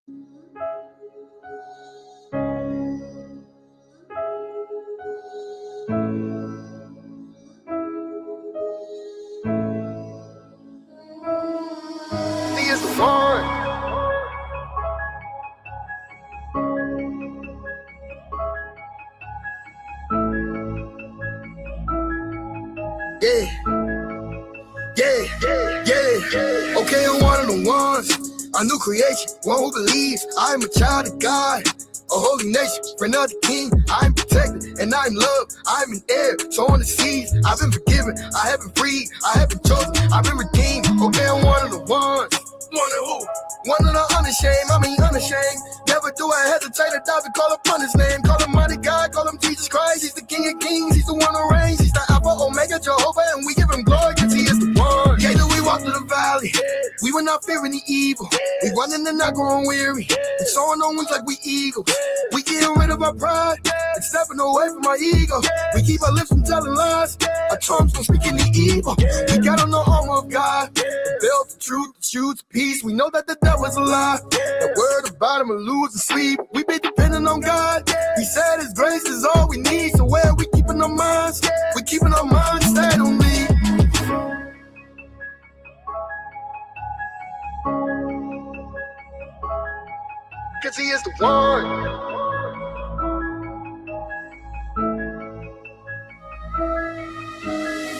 He is the one. Yeah. Okay, I'm one of the ones. A new creation, one who believes I am a child of God. A holy nation, friend of the king. I am protected and I am loved. I am an heir, so on the seas. I've been forgiven, I have been freed, I have been chosen, I've been redeemed. Okay, I'm one of the ones. One of who? One of the unashamed, I mean unashamed. Never do I hesitate to die to call upon his name. Call him mighty God, call him Jesus Christ. He's the King of Kings, he's the one who reigns. He's the Alpha, Omega, Jehovah, and we give him glory because he is the one. Yeah, do we walk through the valley? We will not fear any evil. We running and not growing weary. And soaring on wings like we eagles. We getting rid of our pride and stepping away from our ego. We keep our lips from telling lies. Our tongues from speaking the evil. We got on the armor of God. The belt, the truth, the shoes, peace. We know that the devil's a lie. The word about him will lose and sleep. We be depending on God. He said his grace is all we need. So where we keeping our minds? We keeping our minds stayed on me. Cause he is the one.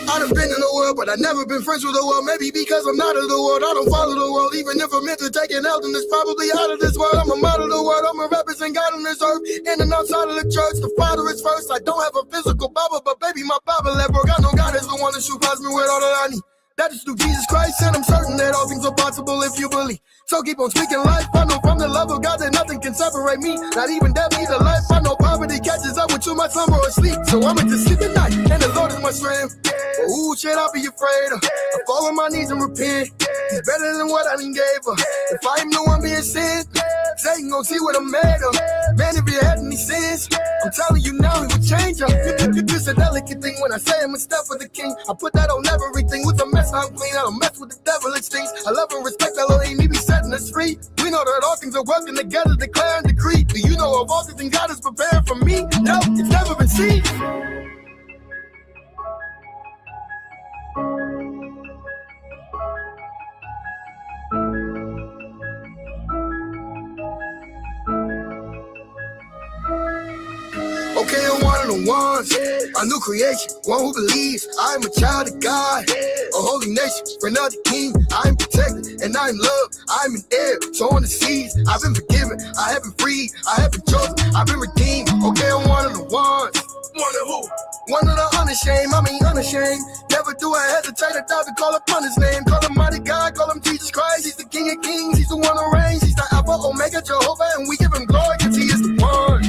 I done been in the world, but I never been friends with the world. Maybe because I'm not of the world, I don't follow the world. Even if I'm meant to take an L, then it's probably out of this world. I'm a model of the world, I'm a represent God on this earth. In and outside of the church, the Father is first. I don't have a physical Bible, but baby, my Bible that broke. I know God is the one that supplies me with all that I need. That is through Jesus Christ, and I'm certain that all things are possible if you believe. So keep on speaking life. I know from the love of God that nothing can separate me. Not even death, either life. I know poverty catches up with too much slumber or sleep. So I'ma just sleep at night, and the Lord is my strength. But who should I be afraid of? I fall on my knees and repent. He's better than what I done gave her. If I am the one being sent, Satan gon' see what I'm made of. Man, if you had any sins, I'm telling you now, he will change up. It's a delicate thing when I say I'm a step for the king. I put that on everything. With a mess, I'm clean. I don't mess with the devil, it stinks. I love and respect Elohim, he be setting us free. We know that all things are working together, declare and decree. Do you know of all things and God is preparing for me? No, it's never been seen. Okay, I'm one of the ones, a new creation, one who believes I am a child of God, a holy nation, friend of the king. I am protected and I am loved, I am an heir, so on the seas. I've been forgiven, I have been freed, I have been chosen, I've been redeemed. Okay, I'm one of the ones. One of who? One of the unashamed, I mean unashamed. Never do I hesitate to die to call upon his name. Call him mighty God, call him Jesus Christ. He's the King of Kings, he's the one who reigns. He's the Alpha, Omega, Jehovah, and we give him glory because he is the one.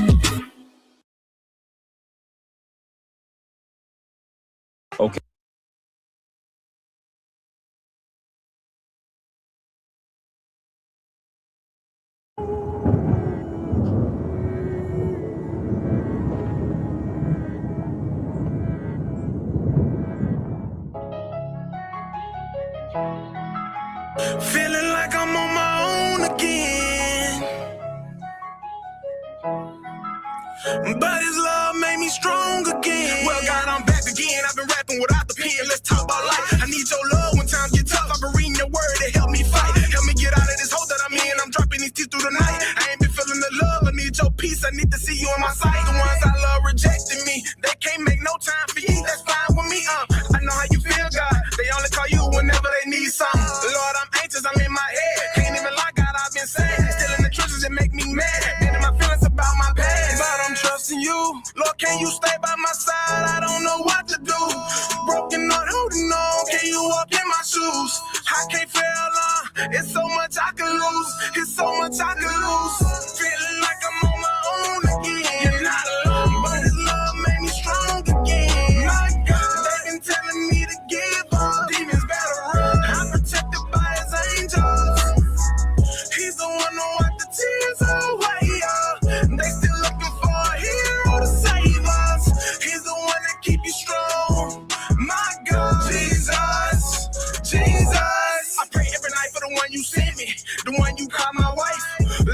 Okay. Feeling like I'm on my own again, but his love made me strong again. Well, God, I'm back again. I've been rapping without the pen. Let's talk about life. I need your love when times get tough. I've been reading your word to help me fight. Help me get out of this hole that I'm in. I'm dropping these tears through the night. I ain't been feeling the love. I need your peace. I need to see you in my sight. The ones I love rejecting me. They can't make no time for you. That's fine with me. I know how you feel, God. They only call you whenever they need something. Lord, I'm anxious. I'm in my head. Can't even lie, God. I've been sad. Still in the trenches, it make me mad. Then in my feelings about my past. But I'm trusting you. Lord, can you stay by my side? I don't know what to do. Broken heart, holding on. Can you walk in my shoes? I can't fail on. It's so much I can lose. It's so much I can lose. Feeling like I'm on my own again. You're not alone, but his love made me strong again. My God, they've been telling me to give up. Demons better run. I'm protected by his angels. He's the one who wiped the tears away. They still looking for a hero to save us. He's the one that keep you strong. My God, Jesus. I pray every night for the one you sent me, the one you call my wife,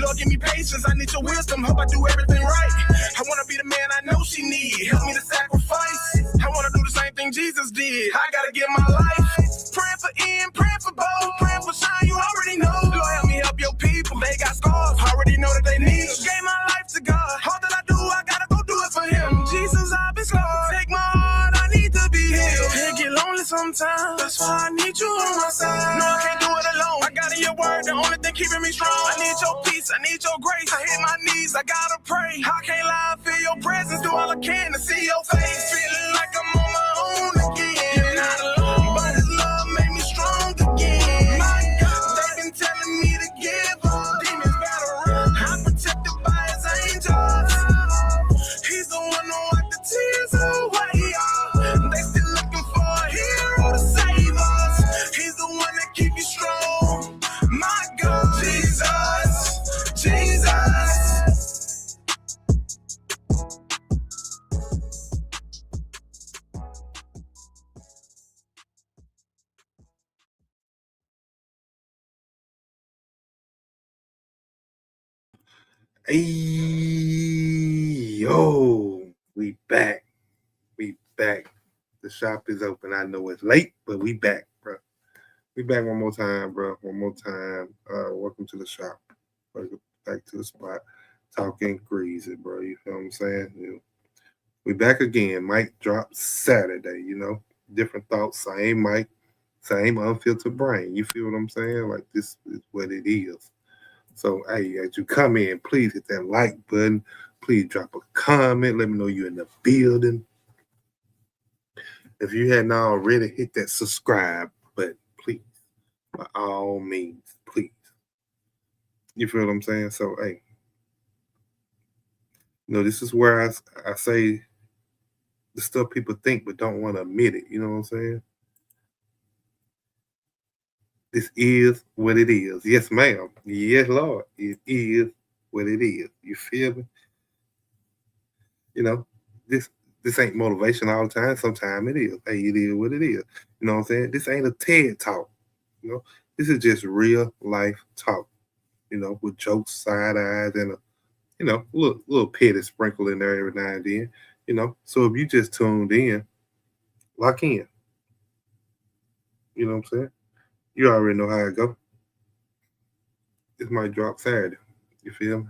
Lord, give me patience, I need your wisdom, hope I do everything right. I wanna be the man I know she need, help me to sacrifice. I wanna do the same thing Jesus did, I gotta give my life. Praying for Ian, praying for Bo, praying for Shine, you already know. Lord, help me help your people, they got scars, already know that they need it. Gave my life to God, all that I do, I gotta go do it for him. Jesus, I've been Lord, take my heart, I need to be healed. It get lonely sometimes, that's why I need you on my side. No, I can't do it alone, I got in your word, the only thing keeping me strong. I need your peace, I need your grace, I hit my knees, I gotta pray. I can't lie, I feel your presence, do all I can to see your face. Feeling like I'm on my own again. You're not alone, but his love made me strong again. My God, they've been telling me to give up, demons better run. I'm protected by his angels. He's the one who wiped the tears away. They still looking for a hero to save us. He's the one that keep you strong. My God, Jesus, Jesus. Hey, yo, we back. We back. The shop is open. I know it's late, but we back, bro. We back one more time, bro. One more time. Welcome to the shop. Welcome back to the spot. Talking greasy, bro. You feel what I'm saying? Yeah. We back again. Mic drop Saturday, Different thoughts, same mic, same unfiltered brain. You feel what I'm saying? Like, this is what it is. So, hey, as you come in, please hit that like button. Please drop a comment. Let me know you're in the building. If you hadn't already, hit that subscribe button, please. By all means, please. You feel what I'm saying? So, hey, this is where I say the stuff people think but don't want to admit it. You know what I'm saying? This is what it is. Yes, ma'am. Yes, Lord. It is what it is. You feel me? This ain't motivation all the time. Sometimes it is. Hey, it is what it is. You know what I'm saying? This ain't a TED talk. This is just real life talk. With jokes, side eyes, and a little petty sprinkle in there every now and then. So if you just tuned in, lock in. You know what I'm saying? You already know how it go. This might drop Saturday. You feel me?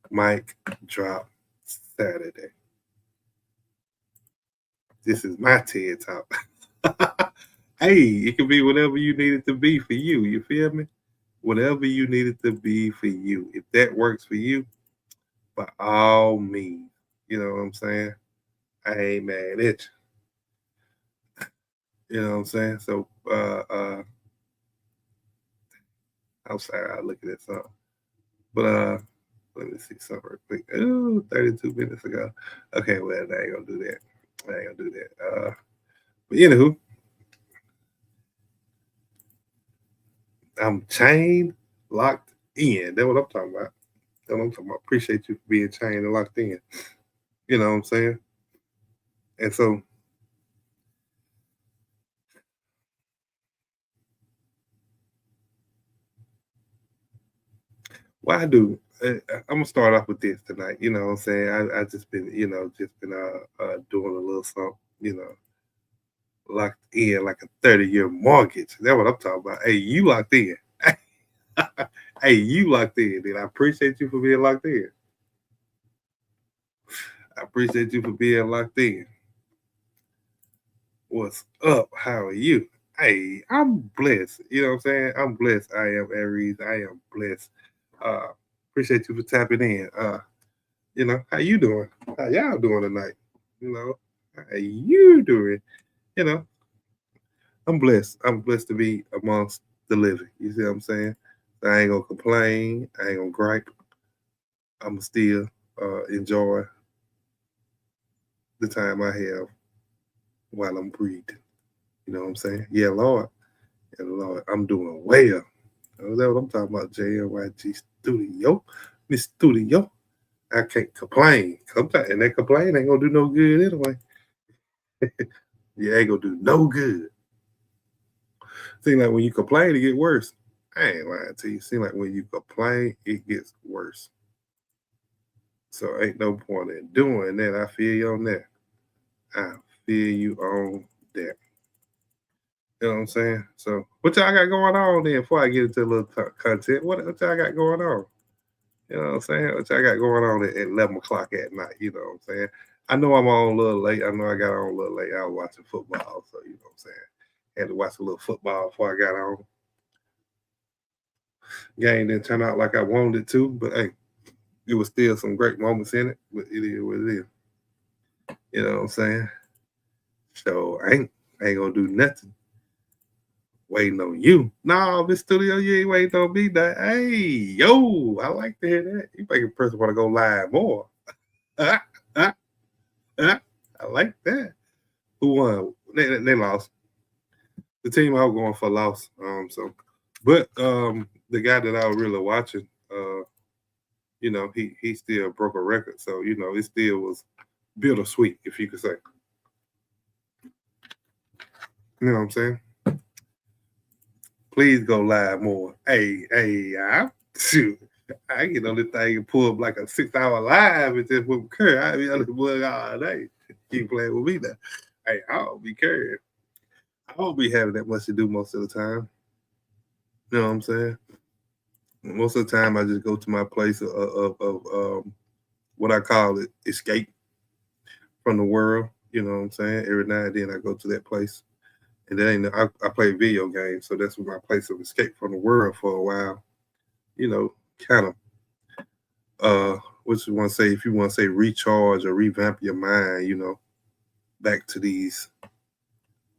Mic drop Saturday. This is my TED talk. Hey, it can be whatever you need it to be for you. You feel me? Whatever you need it to be for you. If that works for you, by all means. You know what I'm saying? I ain't mad at you. You know what I'm saying? So, I'm sorry, I'll look at this up. But, let me see something real quick. Ooh, 32 minutes ago. Okay, well, I ain't gonna do that. But anywho, I'm chained, locked in. That's what I'm talking about. Appreciate you for being chained and locked in. You know what I'm saying? And so, what I do, I'm gonna start off with this tonight. You know what I'm saying? I just been, doing a little something, locked in like a 30-year mortgage. That's what I'm talking about. Hey, you locked in. Hey, you locked in. And I appreciate you for being locked in. I appreciate you for being locked in. What's up? How are you? Hey, I'm blessed. You know what I'm saying? I'm blessed. I am Aries. I am blessed. Appreciate you for tapping in. How you doing? How y'all doing tonight? How you doing? I'm blessed. I'm blessed to be amongst the living. You see what I'm saying? I ain't gonna complain. I ain't gonna gripe. I'm still enjoy the time I have while I'm breathing. You know what I'm saying? Yeah, Lord. Yeah, Lord. I'm doing well. Is that what I'm talking about? JNYG Studio. Miss Studio. I can't complain. Sometimes, and that complain ain't gonna do no good anyway. You ain't gonna do no good. Seems like when you complain, it get worse. I ain't lying to you. Seem like when you complain, it gets worse. So ain't no point in doing that. I feel you on that. I feel you on that. You know what I'm saying? So what y'all got going on then before I get into a little content? What y'all got going on? You know what I'm saying? What y'all got going on at 11 o'clock at night? You know what I'm saying? I know I'm on a little late. I know I got on a little late. I was watching football, so you know what I'm saying? Had to watch a little football before I got on. Game didn't turn out like I wanted it to, but hey, it was still some great moments in it. But it is what it is. You know what I'm saying? So I ain't gonna do nothing. Waiting on you. No, Miss Studio, you ain't waiting on me. That hey, yo, I like to hear that. You make a person want to go live more. I like that. Who won? They lost. The team I was going for lost. But the guy that I was really watching, you know, he still broke a record. So, you know, it still was bittersweet, if you could say. You know what I'm saying? Please go live more. Hey, shoot. I get on this thing and pull up like a 6-hour live and just with Curry. I be on this book all day. Keep playing with me now. Hey, I don't be caring. I don't be having that much to do most of the time. You know what I'm saying? Most of the time, I just go to my place of what I call it, escape from the world. You know what I'm saying? Every now and then I go to that place. And then I play video games, so that's my place of escape from the world for a while. You know, kind of, what you want to say, if you want to say recharge or revamp your mind, you know, back to these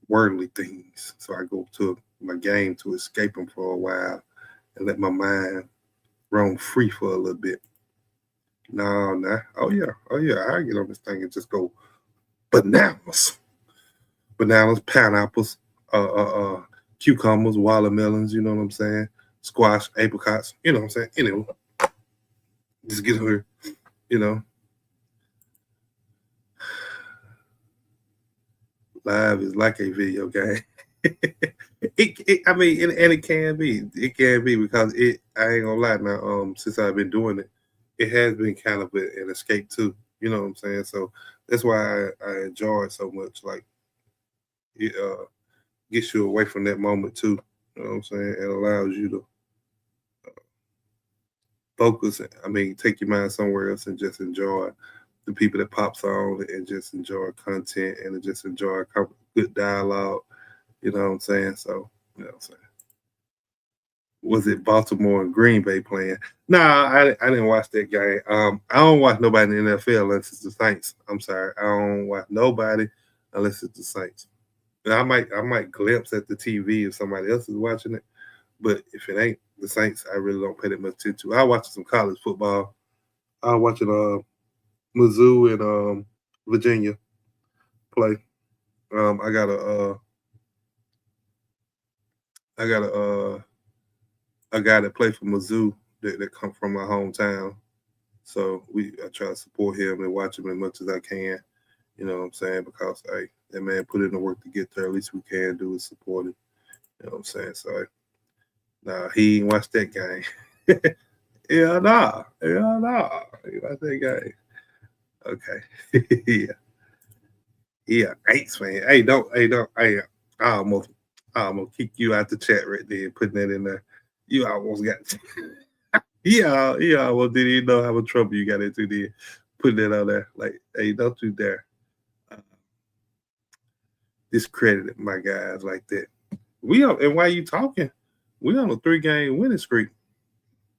worldly things. So I go to my game to escape them for a while and let my mind roam free for a little bit. No. Oh yeah. I get on this thing and just go bananas. Bananas, pineapples, cucumbers, watermelons, you know what I'm saying? Squash, apricots, you know what I'm saying? Anyway, just get here, you know. Live is like a video game. It can be. It can be because I ain't gonna lie now, since I've been doing it, it has been kind of an escape too. You know what I'm saying? So that's why I enjoy it so much. Like it gets you away from that moment too. You know what I'm saying? It allows you to focus. Take your mind somewhere else and just enjoy the people that pops on and just enjoy content and just enjoy good dialogue. You know what I'm saying? So, you know what I'm saying? Was it Baltimore and Green Bay playing? Nah, I didn't watch that game. I don't watch nobody in the NFL unless it's the Saints. I'm sorry. I don't watch nobody unless it's the Saints. And I might glimpse at the TV if somebody else is watching it. But if it ain't the Saints, I really don't pay that much attention to. I watch some college football. I watching Mizzou and Virginia play. I got a guy that played for Mizzou that come from my hometown. So I try to support him and watch him as much as I can. You know what I'm saying? Because hey, that man put in the work to get there. At least we can do is support him. You know what I'm saying? So nah, he ain't watched that game. Yeah, nah. He watched that game. Okay. Yeah, Aints fan. Hey, I almost kick you out the chat right there, putting that in there. You almost got yeah, almost didn't even know how much trouble you got into there. Putting that on there. Like, hey, don't you dare discredit my guys like that. And why you talking? We on a 3-game winning streak.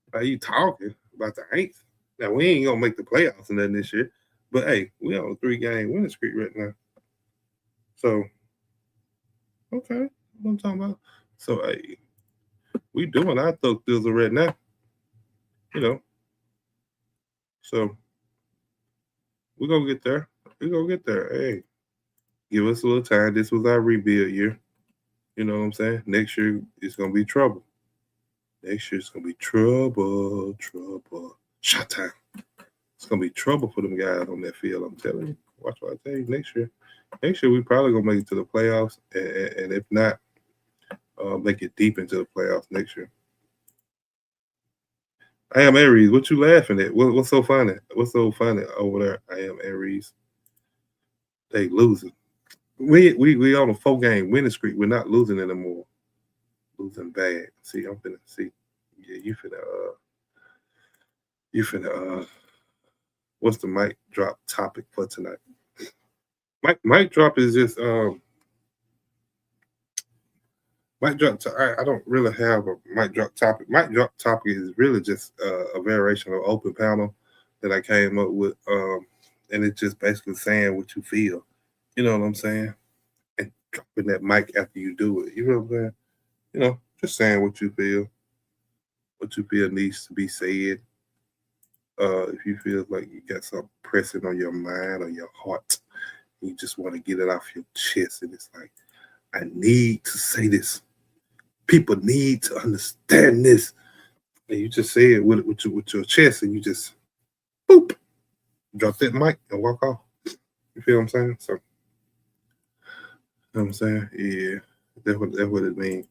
Why you talking about the Aints? Now we ain't gonna make the playoffs and nothing this year. But hey, we on a 3-game winning streak right now. So, okay, what I'm talking about. So, hey, we doing our thug thizzle right now. You know. So, we're going to get there. Hey, give us a little time. This was our rebuild year. You know what I'm saying? Next year, it's going to be trouble. Next year, it's going to be trouble. Shot time. It's going to be trouble for them guys on that field, I'm telling you. Watch what I tell you next year. Next year, we probably going to make it to the playoffs. And if not, make it deep into the playoffs next year. I am Aries. What you laughing at? What's so funny? What's so funny over there? I am Aries. They losing. We on a 4-game winning streak. We're not losing anymore. Losing bad. See, I'm finna see. Yeah, you finna what's the mic drop topic for tonight? Mic drop is just mic drop. I don't really have a mic drop topic. Mic drop topic is really just a variation of open panel that I came up with, and it's just basically saying what you feel. You know what I'm saying? And dropping that mic after you do it. You know what I'm saying? You know, just saying what you feel needs to be said. If you feel like you got something pressing on your mind or your heart, you just want to get it off your chest, and it's like, I need to say this. People need to understand this. And you just say it with your chest, and you just boop, drop that mic and walk off. You feel what I'm saying? So, you know what I'm saying? Yeah, that's what it means.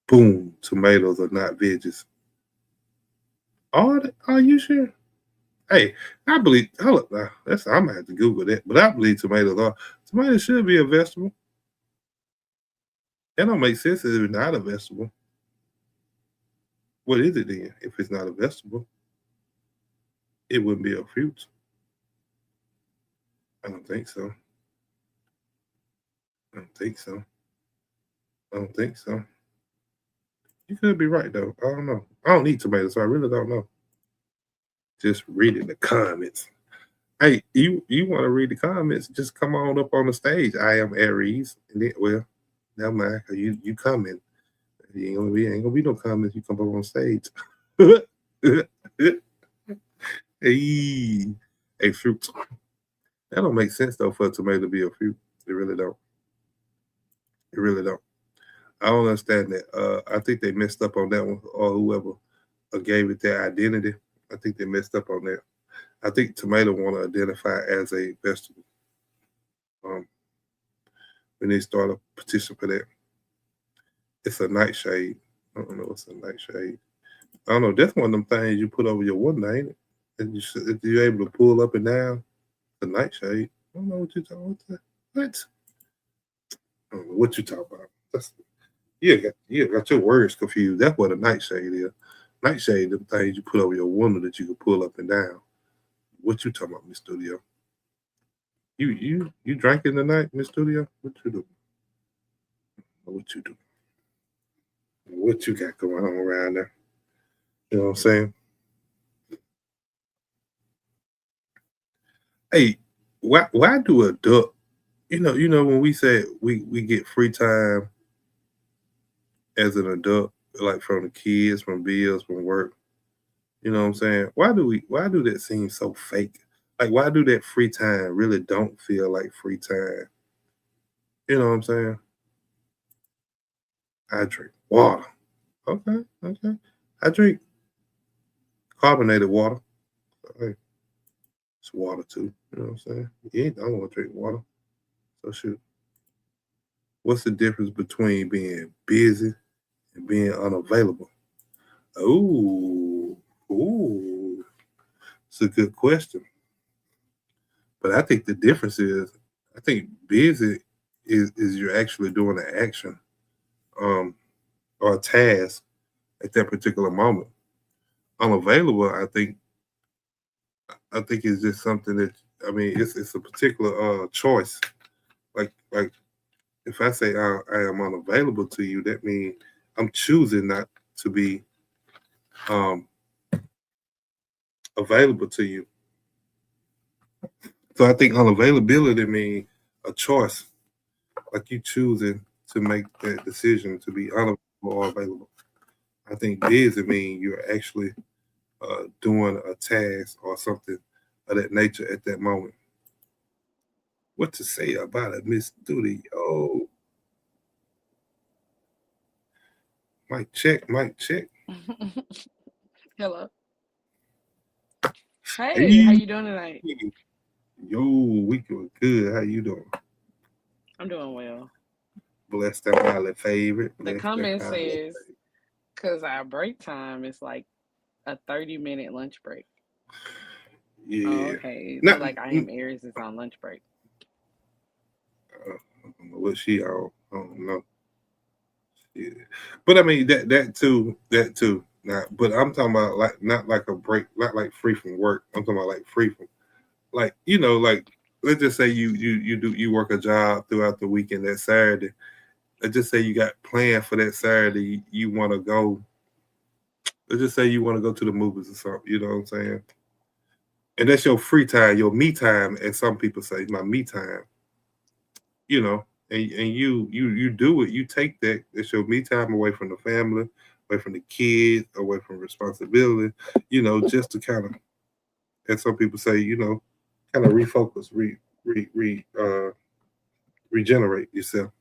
Boom, tomatoes are not veggies. Are you sure? Hey, I believe. Hold up, now. I'm gonna have to Google that, but I believe tomatoes are. Tomatoes should be a vegetable. That don't make sense if it's not a vegetable. What is it then? If it's not a vegetable, it wouldn't be a fruit. I don't think so. I don't think so. I don't think so. You could be right though. I don't know. I don't eat tomatoes, so I really don't know. Just reading the comments. Hey, you want to read the comments? Just come on up on the stage. I am Aries. And then, well, never mind. You coming? Ain't gonna be no comments. You come up on stage. Hey, fruit. That don't make sense though for a tomato to be a fruit. It really don't. It really don't. I don't understand that. I think they messed up on that one, or whoever gave it their identity. I think they messed up on that. I think tomato want to identify as a vegetable. We need to start a petition for that. It's a nightshade. I don't know what's a nightshade. I don't know. That's one of them things you put over your window, ain't it? And you're able to pull up and down the nightshade. I don't know what you're talking about. What? I don't know what you're talking about. You got your words confused. That's what a nightshade is. Nightshade, the things you put over your window that you can pull up and down. What you talking about, Miss Studio? You drinking tonight, Miss Studio? What you do? What you do? What you got going on around there? You know what I'm saying? Hey, why do adult? You know when we say we get free time as an adult, like from the kids, from bills, from work. You know what I'm saying? Why do that seem so fake? Like, why do that free time really don't feel like free time? You know what I'm saying? I drink water. Okay. I drink carbonated water. Hey, it's water too. You know what I'm saying? You ain't the only one to drink water. So shoot. What's the difference between being busy and being unavailable? Ooh. It's a good question. But I think the difference is, I think busy is you're actually doing an action or a task at that particular moment. Unavailable, I think it's just something that, I mean, it's a particular choice. Like if I say I am unavailable to you, that means I'm choosing not to be available to you. So I think unavailability means a choice, like you choosing to make that decision to be unavailable or available. I think busy means you're actually doing a task or something of that nature at that moment. What to say about it, Miss Studio? Mic check. Hello. Hey, how you doing tonight? Yo, we doing good. How you doing? I'm doing well. Blessed and highly favorite. The comment says, because our break time is like A 30-minute lunch break. Oh, Yeah. okay. So Not, like I am Aries is on lunch break. I don't know what she on. I don't know. Yeah. But I mean that too. Now, but I'm talking about like not like a break, not like free from work. I'm talking about like free from like like let's just say you work a job throughout the weekend that Saturday. Let's just say you got planned for that Saturday. You want to go. Let's just say you want to go to the movies or something. You know what I'm saying? And that's your free time, your me time, as some people say, my me time. And you do it. You take that. It's your me time away from the family, away from the kids, away from responsibility. Just to kind of, as some people say, kind of refocus, regenerate yourself.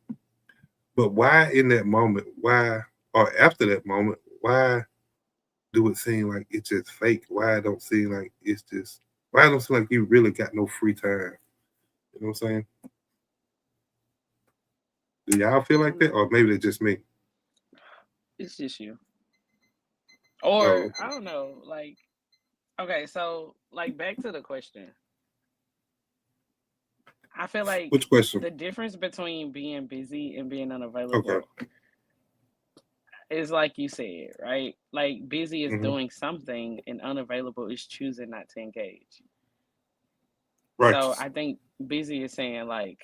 But why in that moment? Why or after that moment? Why do it seem like it's just fake? Why it don't seem like it's just? Why it don't seem like you really got no free time? You know what I'm saying? Do y'all feel I like don't that, know. or maybe it's just me? It's just you. Oh, Or okay. I don't know. Like okay, so like back to the question. I feel like Which question? the difference between being busy and being Okay. unavailable is like you said, right? Like busy is Hmm. doing something and unavailable is choosing not to engage. So Righteous. I think busy is saying like,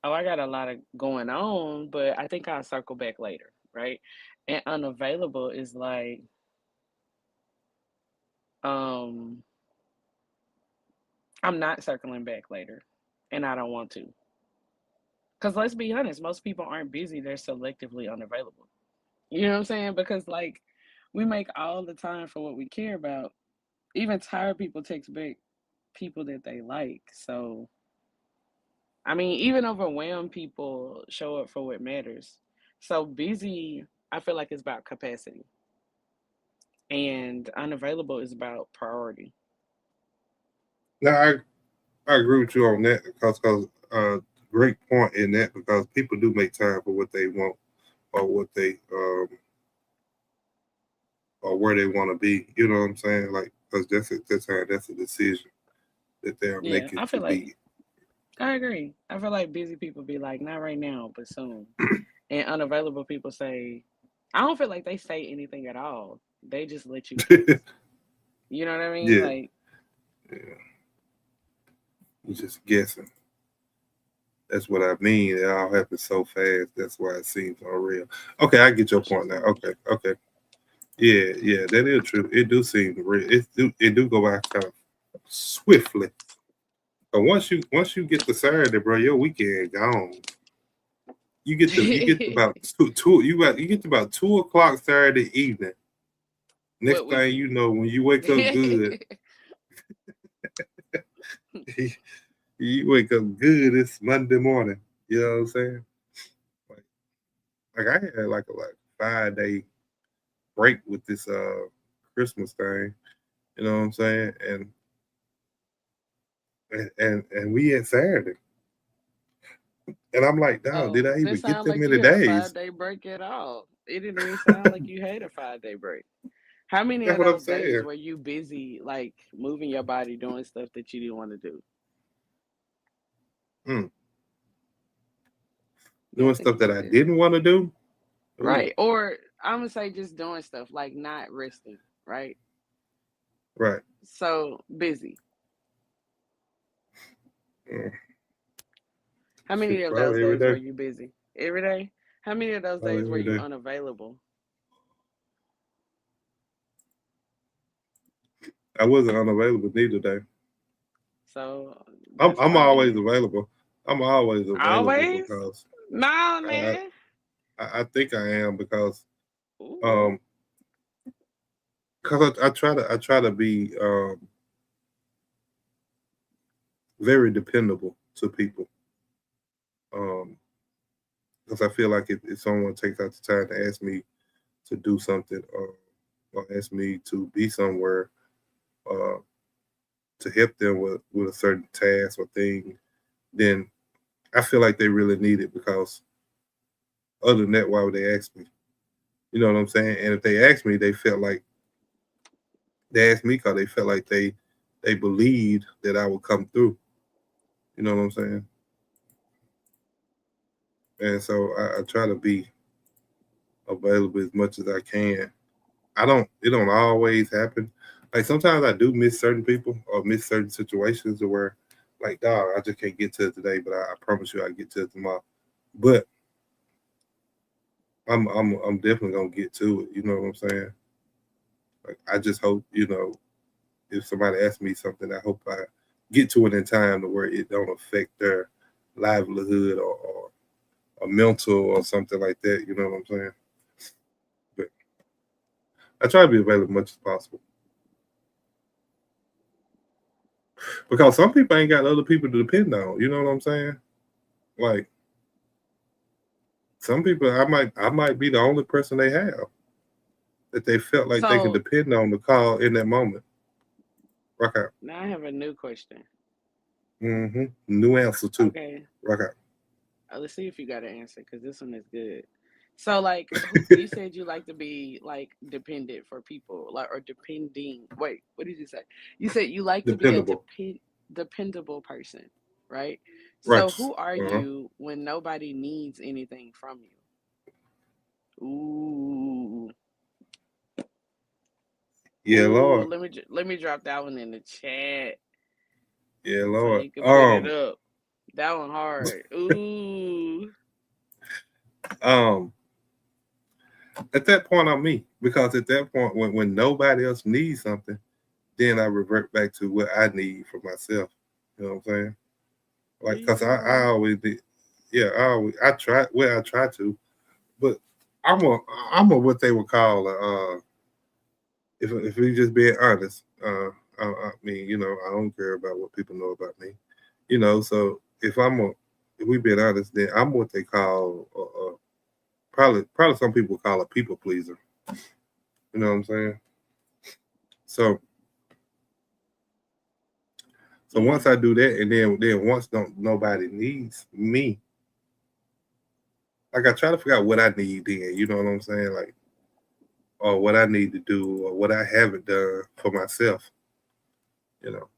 oh, I got a lot of going on, but I think I'll circle back later, right? And unavailable is like, um, I'm not circling back later and I don't want to. Because let's be honest, most people aren't busy, they're selectively unavailable. You know what I'm saying? Because like we make all the time for what we care about. Even tired people text back people that they like. So I mean, even overwhelmed people show up for what matters. So busy, I feel like it's about capacity, and unavailable is about priority. Now I agree with you on that because great point in that because people do make time for what they want or what they or where they want to be. You know what I'm saying? Like because that's a decision that they're Yeah, making I to feel like be. I agree. I feel like busy people be like, not right now, but soon. And unavailable people say, I don't feel like they say anything at all. They just let you guess. You know what I mean? Yeah, Like, yeah, you're just guessing. That's what I mean. It all happens so fast. That's why it seems unreal. Okay, I get your what's your point now. sign? Okay, okay. Yeah, yeah, that is true. It do seem real. It do go by kind of swiftly. But once you get to Saturday, bro, your weekend gone. You get to about you get to about 2 o'clock Saturday evening. What Next thing you weekend? know, when you wake up good, you wake up good. It's Monday morning. You know what I'm saying? Like, like I had like 5 day break with this Christmas thing. You know what I'm saying? And we had Saturday, and I'm like, dog, did Oh, I that even get sound that like many you had a days? 5 day break at all. It didn't even sound like you had a 5 day break. How many That's of what I'm those days saying. were you busy, like moving your body, doing stuff that you didn't want to do? Mm. Yeah, I Doing think stuff you that was I busy. didn't want to do. Ooh, Right. Or I'm gonna say just doing stuff, like not resting, right? right. So busy. Mm. How many Shit, of those probably every days were day. you busy? Every day? How many of those Probably days were every you day. unavailable? I wasn't unavailable neither day. So I'm that's I'm why always then. available. I'm always available Always? because Nah, I man. I think I am Ooh. um because I try to be very dependable to people um because I feel like if someone takes out the time to ask me to do something or ask me to be somewhere uh to help them with a certain task or thing, then I feel like they really need it because other than that, why would they ask me? You know what I'm saying? And if they asked me, they felt like They asked me because they felt like they believed that I would come through. You know what I'm saying? And so I try to be available as much as I can. It don't always happen. Like sometimes I do miss certain people or miss certain situations where like dog, I just can't get to it today, but I promise you I get to it tomorrow. But I'm definitely gonna get to it, you know what I'm saying? Like I just hope, if somebody asks me something, I hope I get to it in time to where it don't affect their livelihood or mental or something like that, you know what I'm saying? But I try to be available as much as possible. Because some people ain't got other people to depend on, you know what I'm saying? Like some people I might be the only person they have that they felt like they could So depend on to call in that moment. Rock out. now I have a new question. New answer too. Okay, Rock out. let's see if you got an answer because this one is good. So, like, you said you like to be like dependent for people, like or depending. Wait, what did you say? You said you like to be a Dependable. dependable person, right? So, Righteous. who are Uh-huh. you when nobody needs anything from you? Ooh, Yeah, ooh. Lord. Let me drop that one in the chat Yeah, so Lord. you can put it up. That one hard. Ooh. Um, at that point I'm me. Because at that point when nobody else needs something, then I revert back to what I need for myself. You know what I'm saying? Like, cause I Yeah. always did, yeah, I try well I try to, but I'm a what they would call if we just being honest, I mean, I don't care about what people know about me, So if we being honest, then I'm what they call probably some people call a people pleaser. You know what I'm saying? So once Mm. I do that, and then once don't nobody needs me, like I try to figure out what I need. Then you know what I'm saying, like or what I need to do or what I haven't done for myself. You know.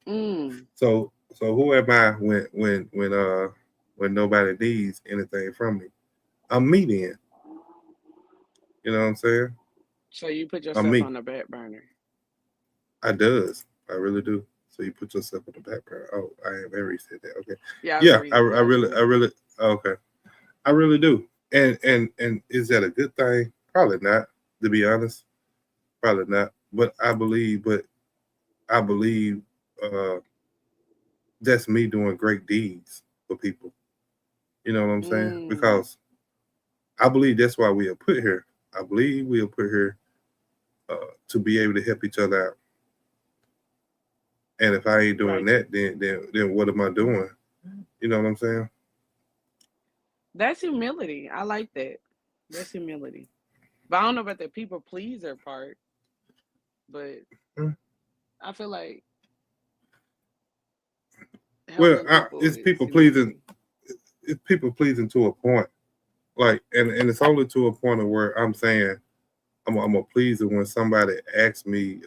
Mm. So who am I when nobody needs anything from me? I'm me then. You know what I'm saying? So you put I'm yourself me. on the back burner. I does. I really do. So you put yourself on the back burner. Oh, I am very said that. Okay. Yeah, I was Yeah, reading. I Yeah, I was really reading. okay. I really do. And is that a good thing? Probably not, to be honest. Probably not. But I believe uh that's me doing great deeds for people. You know what I'm saying? Mm. Because I believe that's why we are put here. I believe we are put here to be able to help each other out. And if I ain't doing Right. that, then what am I doing? You know what I'm saying? That's humility. I like that. That's humility. But I don't know about the people pleaser part. But Hmm. I feel like Well, helping people it's is people pleasing. humility. It's people pleasing to a point. Like, and it's only to a point of where I'm saying I'm a pleaser when somebody asks me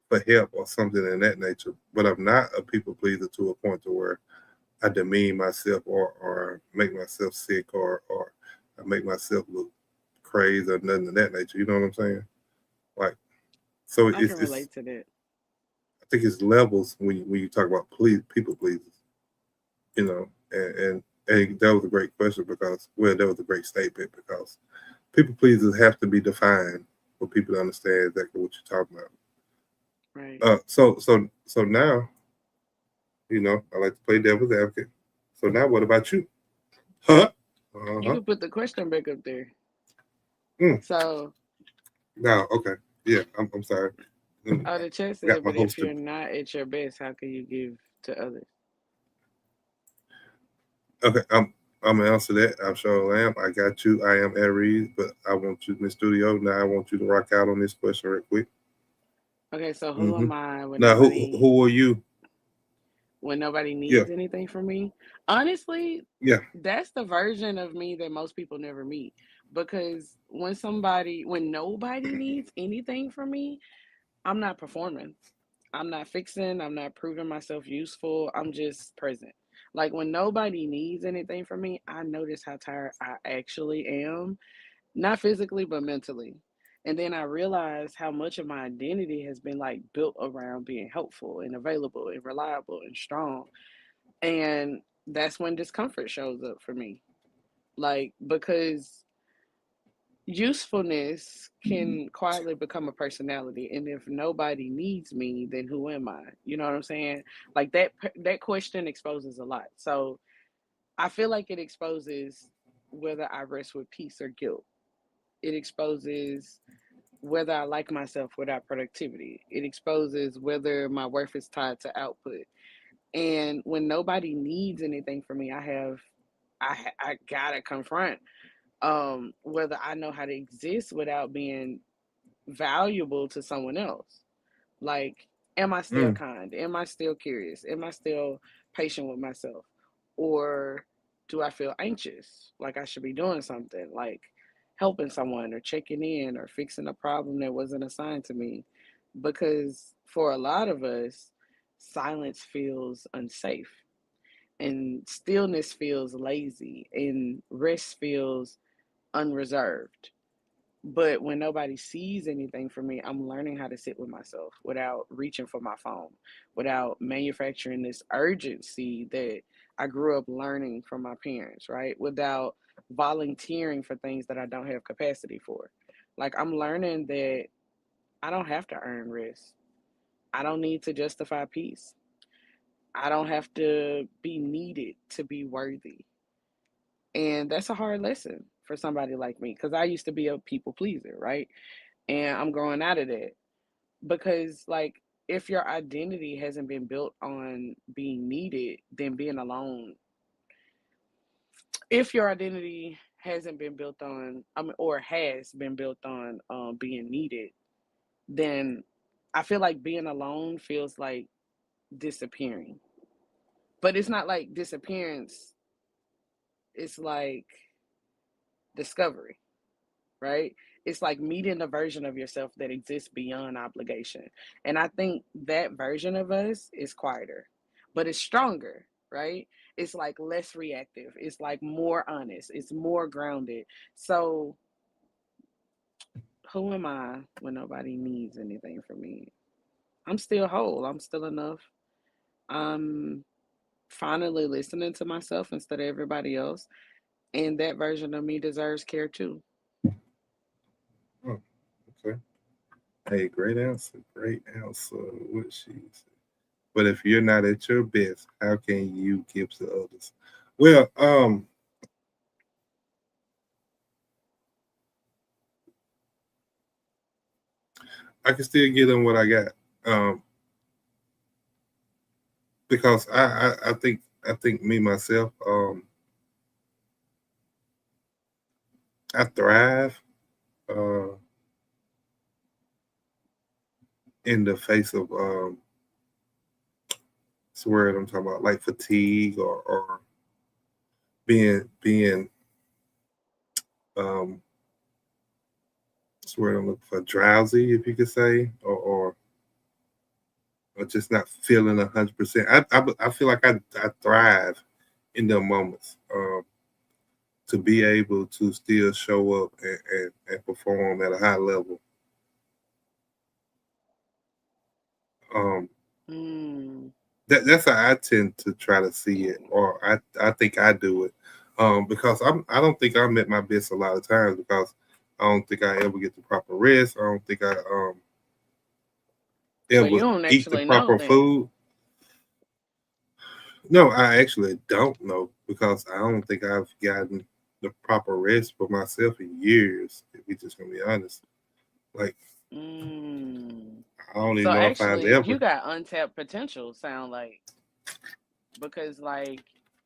for help or something in that nature. But I'm not a people pleaser to a point to where I demean myself or make myself sick or I make myself look crazy or nothing of that nature. You know what I'm saying? Like, so I can it's relate to that. I think it's levels when you talk about people pleasers. You know, and that was a great question because that was a great statement because people pleasers have to be defined for people to understand exactly what you're talking about. Right. So now, I like to play devil's advocate. So now, what about you? Huh? You Uh-huh. can put the question back up there. Mm. So, Now, okay. Yeah, I'm sorry. the chat I got said, my but if host. you're not at your best, how can you give to others? Okay, I'm gonna answer that. I'm sure I am. I got you. I am Aries, but I want you, Miss Studio. Now I want you to rock out on this question real quick. Okay, so who Hmm. am I Now, who are you? when nobody Yeah, needs anything from me? Honestly, yeah. that's the version of me that most people never meet because when nobody needs anything from me, I'm not performing. I'm not fixing. I'm not proving myself useful. I'm just present. Like when nobody needs anything from me, I notice how tired I actually am, not physically, but mentally. And then I realize how much of my identity has been like built around being helpful and available and reliable and strong. And that's when discomfort shows up for me. Like, because usefulness can quietly become a personality, and if nobody needs me, then who am I? You know what I'm saying? Like that question exposes a lot. So I feel like it exposes whether I rest with peace or guilt. It exposes whether I like myself without productivity. It exposes whether my worth is tied to output. And when nobody needs anything from me, I gotta confront whether I know how to exist without being valuable to someone else. Like, am I still Mm, kind? Am I still curious? Am I still patient with myself? Or do I feel anxious? Like I should be doing something, like helping someone or checking in or fixing a problem that wasn't assigned to me? Because for a lot of us, silence feels unsafe and stillness feels lazy and rest feels unreserved. But when nobody sees anything from me, I'm learning how to sit with myself without reaching for my phone, without manufacturing this urgency that I grew up learning from my parents, right? Without volunteering for things that I don't have capacity for. Like I'm learning that I don't have to earn rest. I don't need to justify peace. I don't have to be needed to be worthy. And that's a hard lesson for somebody like me because I used to be a people pleaser, right? And I'm growing out of that because, like, if your identity hasn't been built on being needed, then being alone, if your identity hasn't been built on, or has been built on being needed, then I feel like being alone feels like disappearing. But it's not like disappearance, it's like discovery, right? It's like meeting a version of yourself that exists beyond obligation. And I think that version of us is quieter, but it's stronger, right? It's like less reactive. It's like more honest. It's more grounded. So, who am I when nobody needs anything from me? I'm still whole. I'm still enough. I'm finally listening to myself instead of everybody else. And that version of me deserves care too. oh, okay. Hey, great answer. Great answer. What she said. But if you're not at your best, how can you give to others? Well, I can still give them what I got. Um, because I think me myself, I thrive uh in the face of what's the word I'm talking about, like fatigue or being um what's the word I'm looking for, drowsy, if you could say, or just not feeling 100%. I feel like I thrive in them moments. To be able to still show up and perform at a high level. Um, Mm, that's how I tend to try to see it, or I think I do it. Because I don't think I'm at my best a lot of times because I don't think I ever get the proper rest. I don't think I so you ever don't eat the actually know proper then. food. No, I actually don't know because I don't think I've gotten the proper rest for myself in years. If we just gonna be honest, like Mm. I don't So even know if I've actually, you ever. got untapped potential, sound like, because like,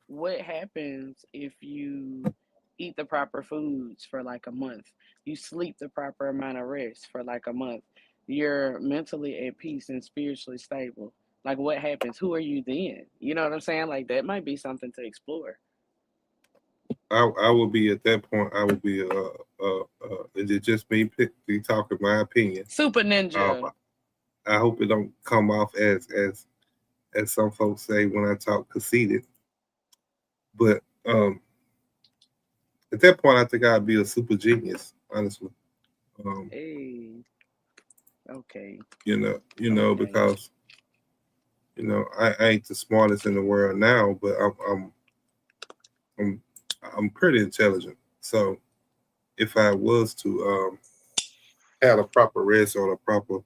what happens if you eat the proper foods for like a month? You sleep the proper amount of rest for like a month. You're mentally at peace and spiritually stable. Like, what happens? Who are you then? You know what I'm saying? Like, that might be something to explore. I will be at that point. I will be it's just me talking my opinion. Super Um, ninja. I hope it don't come off as some folks say when I talk conceited. But at that point, I think I'd be a super genius, honestly. Um, Hey. Okay. Okay. because I ain't the smartest in the world now, but I'm I'm pretty intelligent. So if I was to have a proper rest or a proper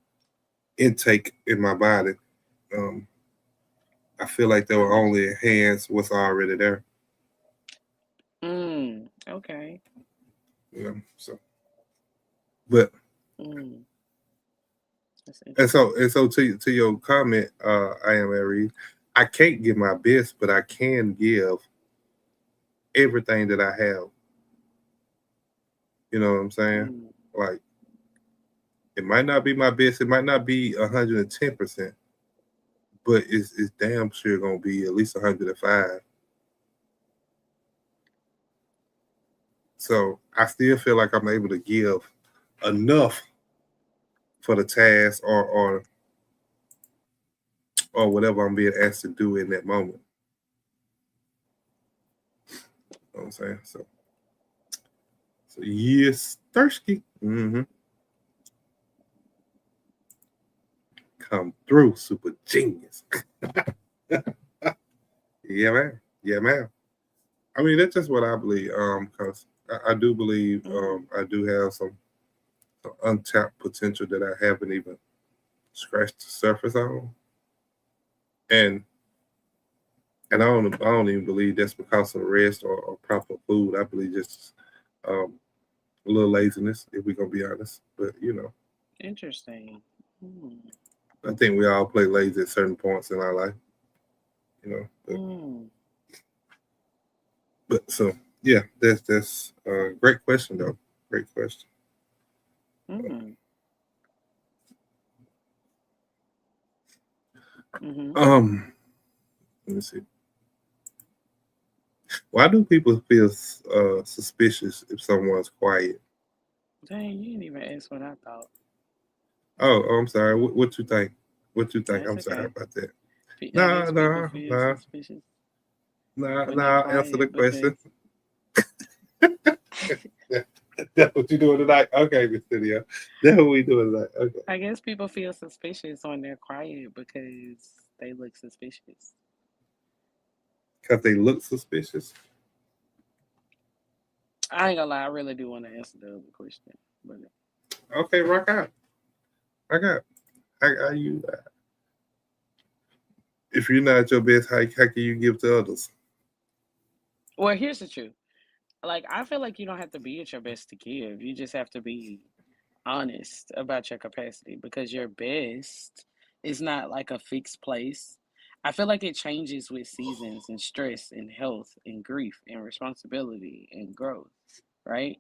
intake in my body, um, I feel like they will only enhance what's already there. Okay. So, but Mm. That's interesting. and so to your comment, I am Aries. I can't give my best, but I can give everything that I have. You know what I'm saying? Mm. Like it might not be my best, it might not be 110%, but it's damn sure gonna be at least 105. So I still feel like I'm able to give enough for the task or whatever I'm being asked to do in that moment. You know what I'm saying? So yes, thirsty. Come through, super genius. Yeah, man. Yeah, man. I mean, that's just what I believe. Because I do believe I do have some untapped potential that I haven't even scratched the surface on, and I don't even believe that's because of rest or proper food. I believe just um, a little laziness, if we're gonna be honest. But Interesting. Mm. I think we all play lazy at certain points in our life. You know, Mm. but so yeah, that's a great question though. Great question. Mm. Mm-hmm. Let me see. Why do people feel suspicious if someone's quiet? Dang, you didn't even ask what I thought. Oh, I'm sorry. What you think? What you think? That's I'm sorry okay. about that. I Nah, guess people nah, feel nah, suspicious nah, when they nah. Answer the quiet question. because That's what you doing tonight? Okay, Miss Lydia. That's what we doing tonight. Okay. I guess people feel suspicious when they're quiet because they look suspicious. Because they look suspicious. I ain't gonna lie, I really do want to answer the other question, but Okay, rock out. Rock out. How you? If you're not at your best, how can you give to others? well, here's the truth. Like, I feel like you don't have to be at your best to give. You just have to be honest about your capacity because your best is not like a fixed place. I feel like it changes with seasons and stress and health and grief and responsibility and growth, right?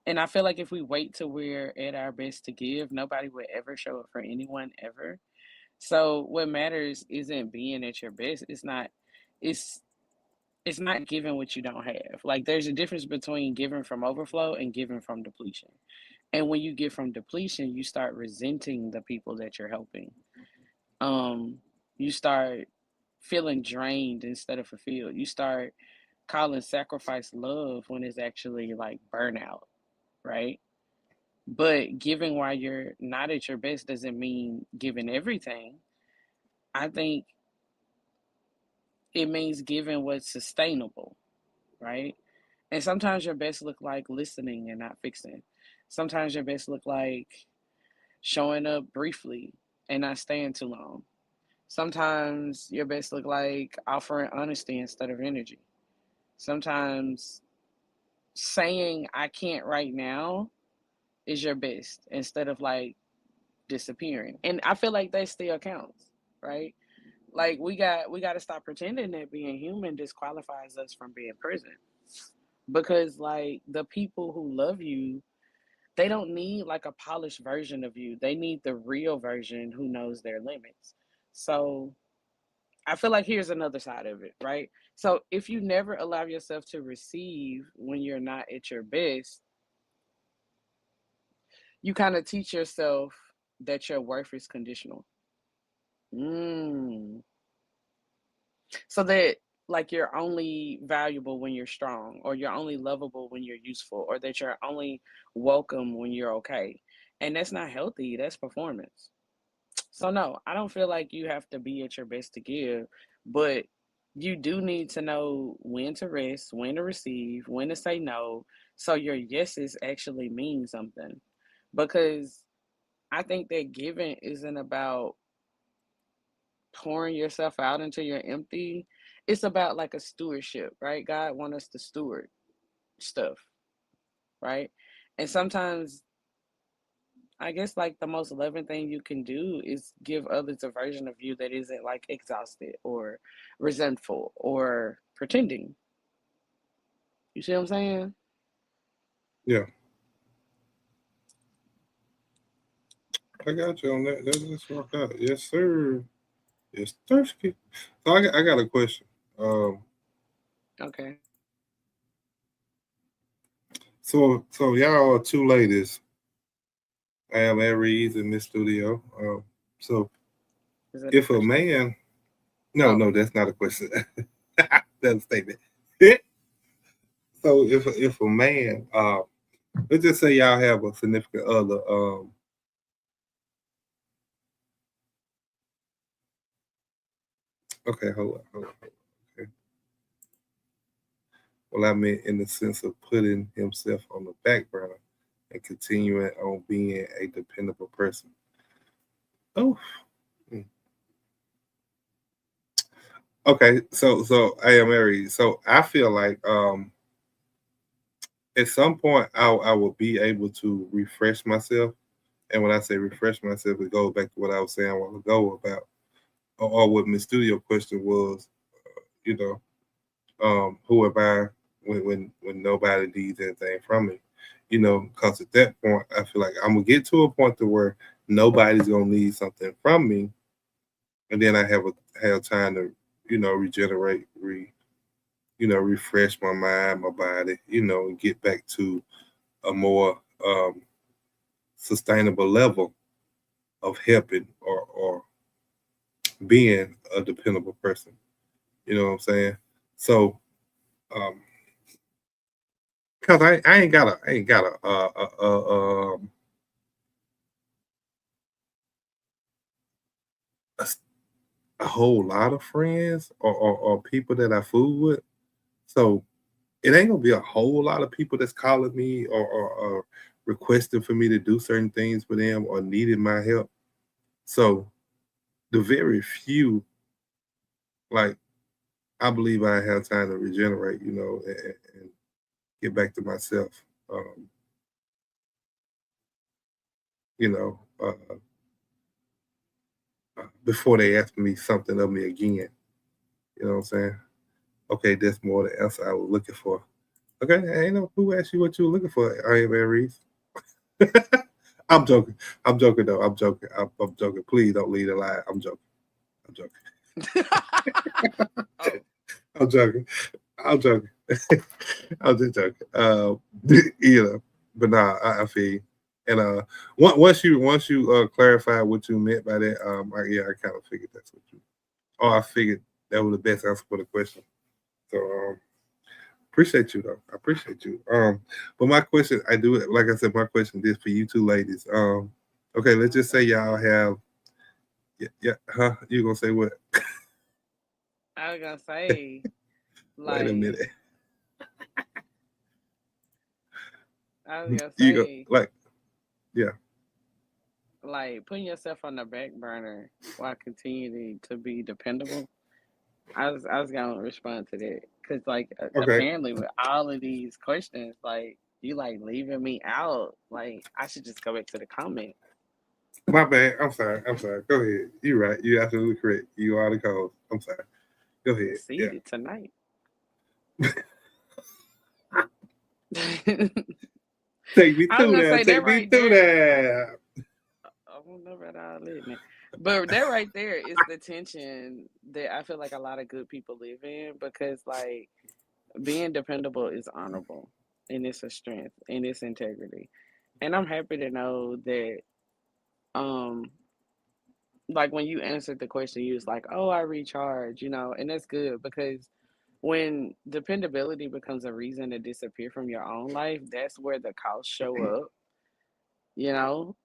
And I feel like if we wait till we're at our best to give, nobody would ever show up for anyone ever. So what matters isn't being at your best. It's it's not giving what you don't have. Like there's a difference between giving from overflow and giving from depletion. And when you give from depletion, you start resenting the people that you're helping. Um, you start feeling drained instead of fulfilled. You start calling sacrifice love when it's actually like burnout, right? But giving while you're not at your best doesn't mean giving everything. I think it means giving what's sustainable, right? And sometimes your best look like listening and not fixing. Sometimes your best look like showing up briefly and not staying too long. Sometimes your best look like offering honesty instead of energy. Sometimes saying I can't right now is your best instead of like disappearing. And I feel like that still counts, right? Like we got to stop pretending that being human disqualifies us from being present. Because like the people who love you, they don't need like a polished version of you. They need the real version who knows their limits. So I feel like here's another side of it, right? So if you never allow yourself to receive when you're not at your best, you kind of teach yourself that your worth is conditional. Mm. So that like you're only valuable when you're strong, or you're only lovable when you're useful, or that you're only welcome when you're okay. And that's not healthy. That's performance. So no, I don't feel like you have to be at your best to give, but you do need to know when to rest, when to receive, when to say no, so your yeses actually mean something. Because I think that giving isn't about pouring yourself out until you're empty. It's about like a stewardship, right? God wants us to steward stuff, right? And sometimes I guess like the most loving thing you can do is give others a version of you that isn't like exhausted or resentful or pretending. You see what I'm saying? Yeah, I got you on that. Let's rock out. Yes, sir. Yes, thirsty. So I got a question. Um, Okay. so y'all are two ladies. I am Aries in this studio. So Is that a if a question? man, Oh, no, that's not a question. That's a statement. So if a man, let's just say y'all have a significant other. Okay, hold on. Okay. Well, I meant in the sense of putting himself on the back burner and continuing on being a dependable person. Oh, mm. Okay. So I am married. So I feel like at some point I will be able to refresh myself. And when I say refresh myself, it goes back to what I was saying a while ago about, or what Miss Studio question was, you know, who am I when nobody needs anything from me? You know, because at that point, I feel like I'm gonna get to a point to where nobody's gonna need something from me, and then I have time to, regenerate, refresh my mind, my body, and get back to a more sustainable level of helping or being a dependable person. You know what I'm saying? So, um, cause a, a whole lot of friends or people that I fool with. So it ain't gonna be a whole lot of people that's calling me or requesting for me to do certain things for them or needing my help. So the very few, like I believe I have time to regenerate, and get back to myself. Um, you know, before they ask me something of me again. You know what I'm saying? Okay, that's more the answer I was looking for. Okay, I ain't know who asked you what you were looking for. I am Aries. I'm joking. I'm joking though. I'm joking. I'm joking. Please don't leave a lie. I'm joking. I'm joking. oh, I'm joking. I'm joking. I'm just joking. But nah, I feel you. And once you clarify what you meant by that, I kind of figured that's what you. Oh, I figured that was the best answer for the question. So appreciate you though. I appreciate you. But my question, I do it like I said. My question is for you two ladies. Okay, let's just say y'all have. Yeah, huh? You gonna say what? I was gonna say, Wait a like, minute. I was gonna You go say, yeah. like, putting yourself on the back burner while continuing to be dependable. I was gonna respond to that because, like, Okay, apparently with all of these questions, like, you like leaving me out. Like, I should just go back to the comment. my bad. I'm sorry. I'm sorry. Go ahead. You're right. You're absolutely correct. You are the cause. I'm sorry. Go ahead. Yeah. Conceded tonight. I Take me was through gonna that. say that Take me right through there. that. I don't know about all that, man. But that right there is the tension that I feel like a lot of good people live in, because like being dependable is honorable and it's a strength and it's integrity. And I'm happy to know that um like when you answered the question, you was like, "Oh, I recharge," and that's good, because when dependability becomes a reason to disappear from your own life, that's where the costs show up.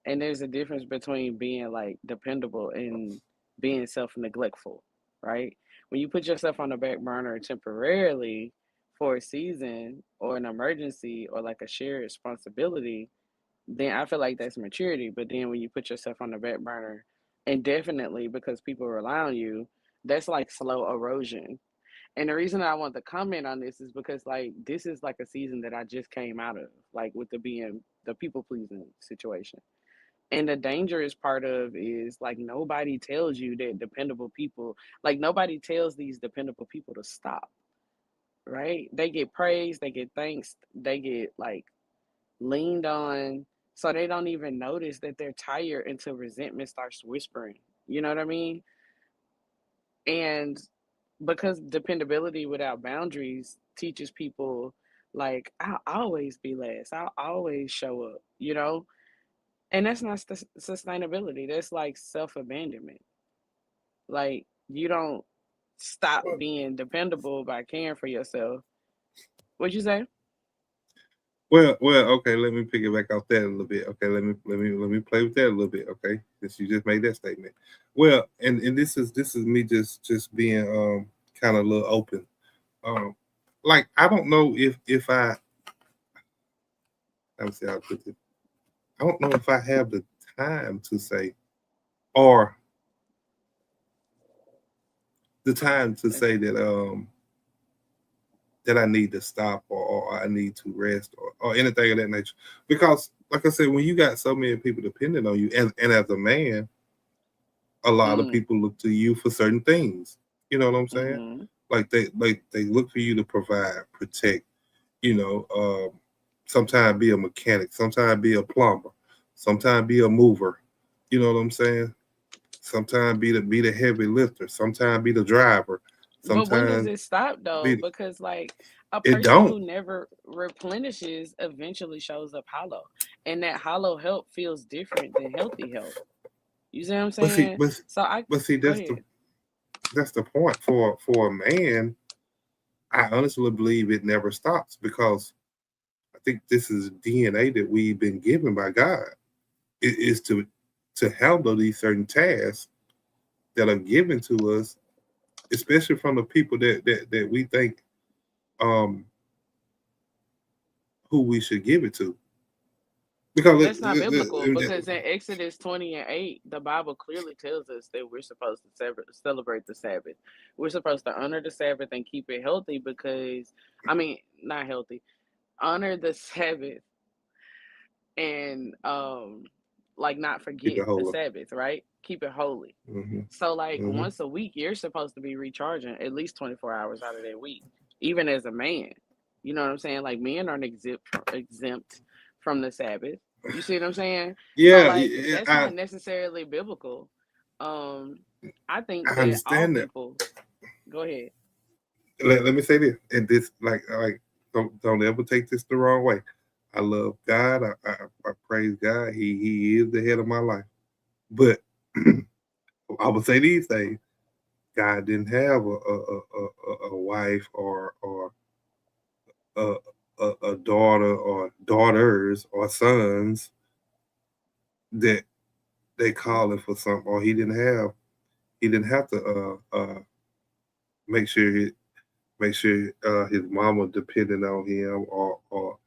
And there's a difference between being like dependable and being self-neglectful, right? When you put yourself on the back burner temporarily for a season or an emergency or like a shared responsibility, then I feel like that's maturity. But then when you put yourself on the back burner indefinitely because people rely on you, that's like slow erosion. And the reason I want to comment on this is because like this is like a season that I just came out of, like with the people pleasing situation. And the dangerous part of is like nobody tells you that dependable people, like nobody tells these dependable people to stop, right? They get praised, they get thanks, they get like leaned on, so they don't even notice that they're tired until resentment starts whispering. You know what I mean? And because dependability without boundaries teaches people like I'll always be last, I'll always show up. And that's not sustainability. That's like self-abandonment. Like you don't stop Well, being dependable by caring for yourself. What'd you say? well, okay. Let me pick it back off that a little bit. Okay, let me play with that a little bit. Okay, since you just made that statement. Well, and this is me just being kind of a little open. Um, like I don't know if I let me see how I put it. I don't know if I have the time to say or the time to say that I need to stop or I need to rest or anything of that nature. Because, like I said, when you got so many people depending on you, and as a man, a lot of Mm, people look to you for certain things. You know what I'm saying? mm-hmm. Like they look for you to provide, protect. You know, sometimes be a mechanic, sometimes be a plumber, sometimes be a mover. You know what I'm saying? Sometimes be the heavy lifter, sometimes be the driver, But when does sometimes it stop though? be Because like a it person don't. who never replenishes eventually shows up hollow. And that hollow help feels different than healthy help. You see what I'm But see, saying? but So I but see, go that's the ahead. that's the point for a man. I honestly believe it never stops because I think this is DNA that we've been given by God. It is to handle these certain tasks that are given to us, especially from the people that we think um who we should give it to. Because That's not biblical, because in Exodus 20 and 8, the Bible clearly tells us that we're supposed to celebrate the Sabbath. We're supposed to honor the Sabbath and keep it healthy because, I mean, not healthy, honor the Sabbath and like not keep forget it the whole. Sabbath, right? Keep it holy. Mm-hmm, So like mm-hmm. once a week, you're supposed to be recharging at least 24 hours out of that week, even as a man. You know what I'm saying? Like men aren't exempt from the Sabbath. You see what I'm saying? So Yeah, like yeah, that's not necessarily biblical. Um, I think I that all understand that. people go ahead. Let me say this, and this like don't ever take this the wrong way. I love God. I praise God. He is the head of my life. But I would say these things. God didn't have a wife or a, a daughter or daughters or sons that they calling for something, or he didn't have to make sure his mama depended on him or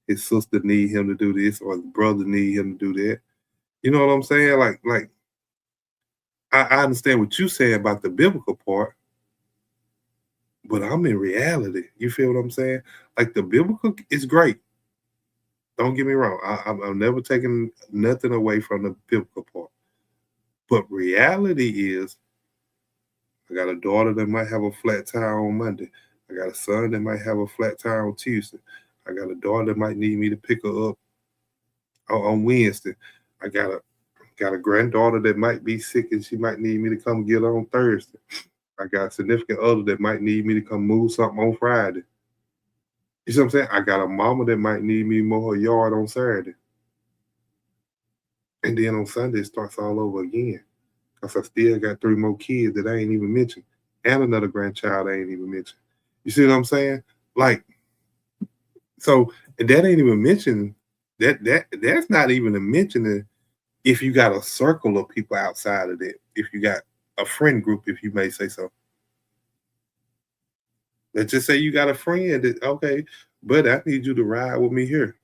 his sister need him to do this or his brother need him to do that. You know what I'm saying? Like I understand what you say about the biblical part, but I'm in reality. You feel what I'm saying? Like the biblical is great. Don't get me wrong. I'm never taking nothing away from the biblical part. But reality is, I got a daughter that might have a flat tire on Monday. I got a son that might have a flat tire on Tuesday. I got a daughter that might need me to pick her up on Wednesday. I got Got a granddaughter that might be sick and she might need me to come get her on Thursday. I got a significant other that might need me to come move something on Friday. You see what I'm saying? I got a mama that might need me to mow her yard on Saturday. And then on Sunday, it starts all over again. Because I still got 3 more kids that I ain't even mentioned. And another grandchild I ain't even mentioned. You see what I'm saying? Like, so that ain't even mentioned. That's not even a mentioning if you got a circle of people outside of that. If you got a friend group, if you may say so. Let's just say you got a friend that, okay, buddy, I need you to ride with me here.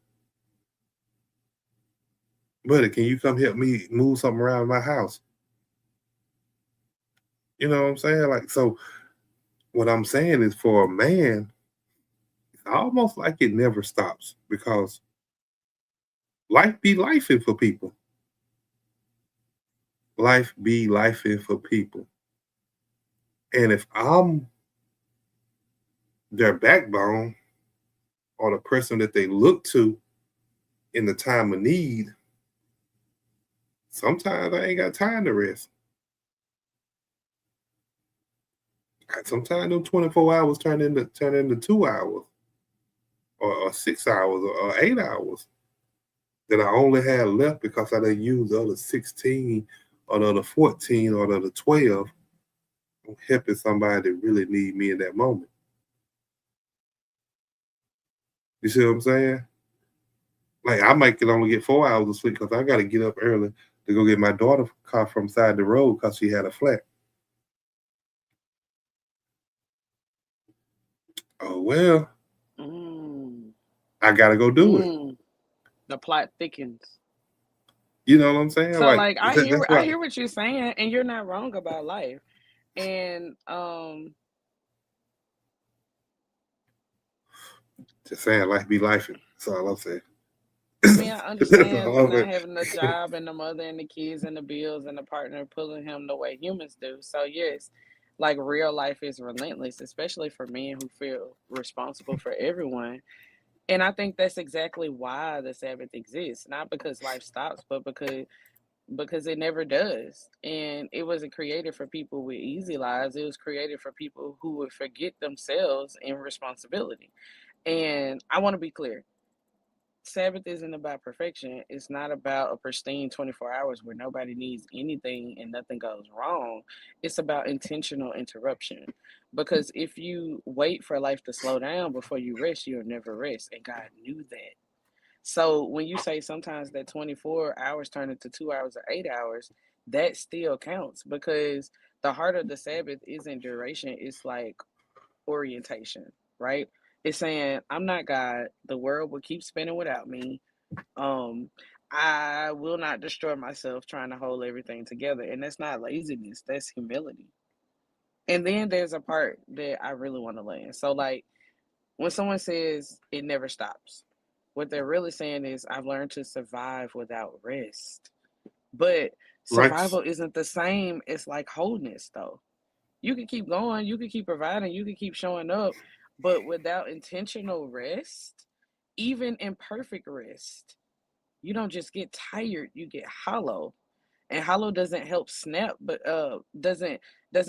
Buddy, can you come help me move something around my house? You know what I'm saying? Like, so what I'm saying is for a man, it's almost like it never stops because life be lifing for people. Life be lifing for people. And if I'm their backbone or the person that they look to in the time of need, sometimes I ain't got time to rest. Sometimes them 24 hours turn into 2 hours or 6 hours or 8 hours that I only have left because I done used the other 16 or the other 14 or the other 12 on helping somebody that really need me in that moment. You see what I'm saying? Like, I might can only get 4 hours of sleep because I got to get up early to go get my daughter car from side the road because she had a flat. Oh, well, I got to go do it. The plot thickens. You know what I'm saying? So, like I hear what you're saying, and you're not wrong about life. And just saying, life be lifing. That's all I'm saying. I mean, I understand not having a job and the mother and the kids and the bills and the partner pulling him the way humans do. So yes, like real life is relentless, especially for men who feel responsible for everyone. And I think that's exactly why the Sabbath exists, not because life stops, but because it never does. And it wasn't created for people with easy lives. It was created for people who would forget themselves in responsibility. And I want to be clear. Sabbath isn't about perfection. It's not about a pristine 24 hours where nobody needs anything and nothing goes wrong. It's about intentional interruption. Because if you wait for life to slow down before you rest, you'll never rest. And God knew that. So when you say sometimes that 24 hours turn into 2 hours or 8 hours, that still counts because the heart of the Sabbath isn't duration, it's like orientation, right? It's saying, I'm not God. The world will keep spinning without me. I will not destroy myself trying to hold everything together. And that's not laziness, that's humility. And then there's a part that I really want to land. So, like, when someone says it never stops, what they're really saying is, I've learned to survive without rest. But survival isn't the same as like wholeness, though. You can keep going, you can keep providing, you can keep showing up, but without intentional rest, even imperfect rest, you don't just get tired, you get hollow. And hollow doesn't help snap, but doesn't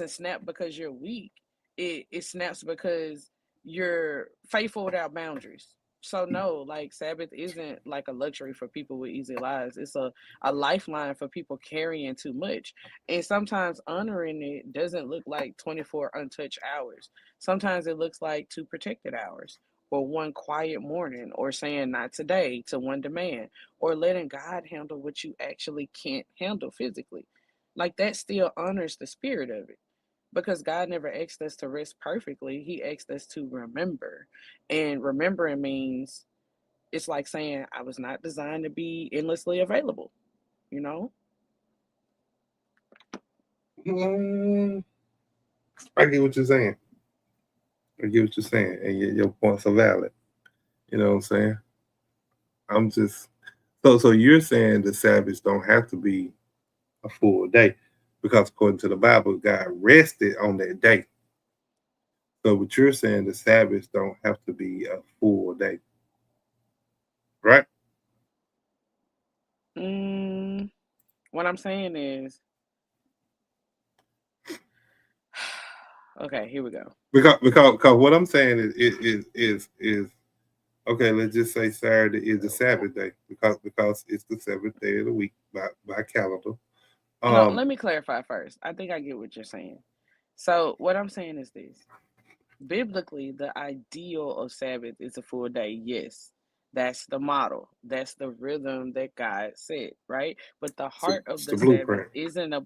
snap because you're weak. It snaps because you're faithful without boundaries. So no, like Sabbath isn't like a luxury for people with easy lives. It's a lifeline for people carrying too much. And sometimes honoring it doesn't look like 24 untouched hours. Sometimes it looks like 2 protected hours or one quiet morning or saying not today to one demand or letting God handle what you actually can't handle physically. Like that still honors the spirit of it because God never asked us to rest perfectly. He asked us to remember. And remembering means it's like saying, I was not designed to be endlessly available, you know? I get what you're saying. And your points are valid. You know what I'm saying? I'm just so you're saying the Sabbath don't have to be a full day because according to the Bible, God rested on that day. So what you're saying, the Sabbath don't have to be a full day, right? What I'm saying is, okay, here we go. Because what I'm saying is okay. Let's just say Saturday is the Sabbath day because it's the seventh day of the week by calendar. No, Um, let me clarify first. I think I get what you're saying. So, what I'm saying is this. Biblically, the ideal of Sabbath is a full day. Yes, that's the model. That's the rhythm that God said, right? But the heart of it's the the Sabbath blueprint. isn't a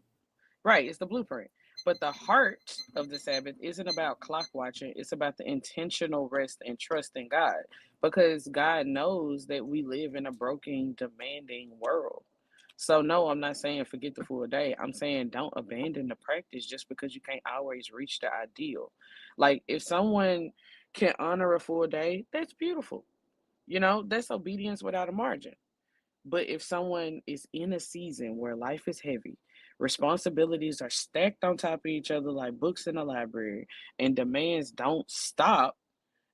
right, it's the blueprint. But the heart of the Sabbath isn't about clock watching, it's about the intentional rest and trust in God. Because God knows that we live in a broken, demanding world. So no, I'm not saying forget the full day. I'm saying don't abandon the practice just because you can't always reach the ideal. Like if someone can honor a full day, that's beautiful. That's obedience without a margin. But if someone is in a season where life is heavy, responsibilities are stacked on top of each other like books in a library, and demands don't stop,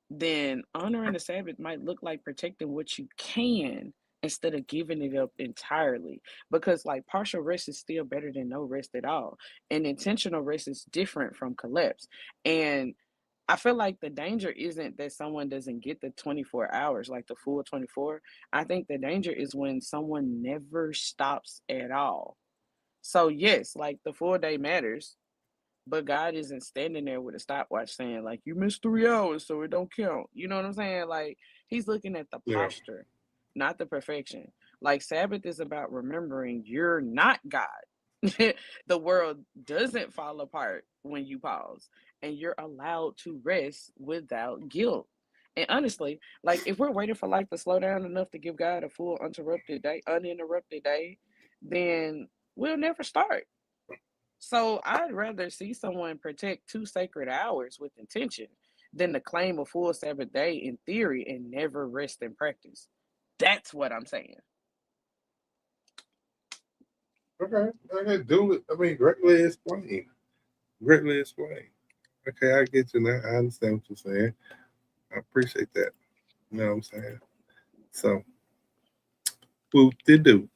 then honoring the Sabbath might look like protecting what you can instead of giving it up entirely. Because, like, partial rest is still better than no rest at all. And intentional rest is different from collapse. And I feel like the danger isn't that someone doesn't get the 24 hours, like the full 24. I think the danger is when someone never stops at all. So, yes, like the full day matters, but God isn't standing there with a stopwatch saying, like, you missed 3 hours, so it don't count. You know what I'm saying? Like, He's looking at the Yeah. posture, not the perfection. Like, Sabbath is about remembering you're not God. The world doesn't fall apart when you pause, and you're allowed to rest without guilt. And honestly, like, if we're waiting for life to slow down enough to give God a full uninterrupted day, then we'll never start. So I'd rather see someone protect 2 sacred hours with intention than to claim a full Sabbath day in theory and never rest in practice. That's what I'm saying. Okay, do it. I mean, greatly explained. Greatly explained. Okay, I get you now. I understand what you're saying. I appreciate that. You know what I'm saying? So, whoop de do.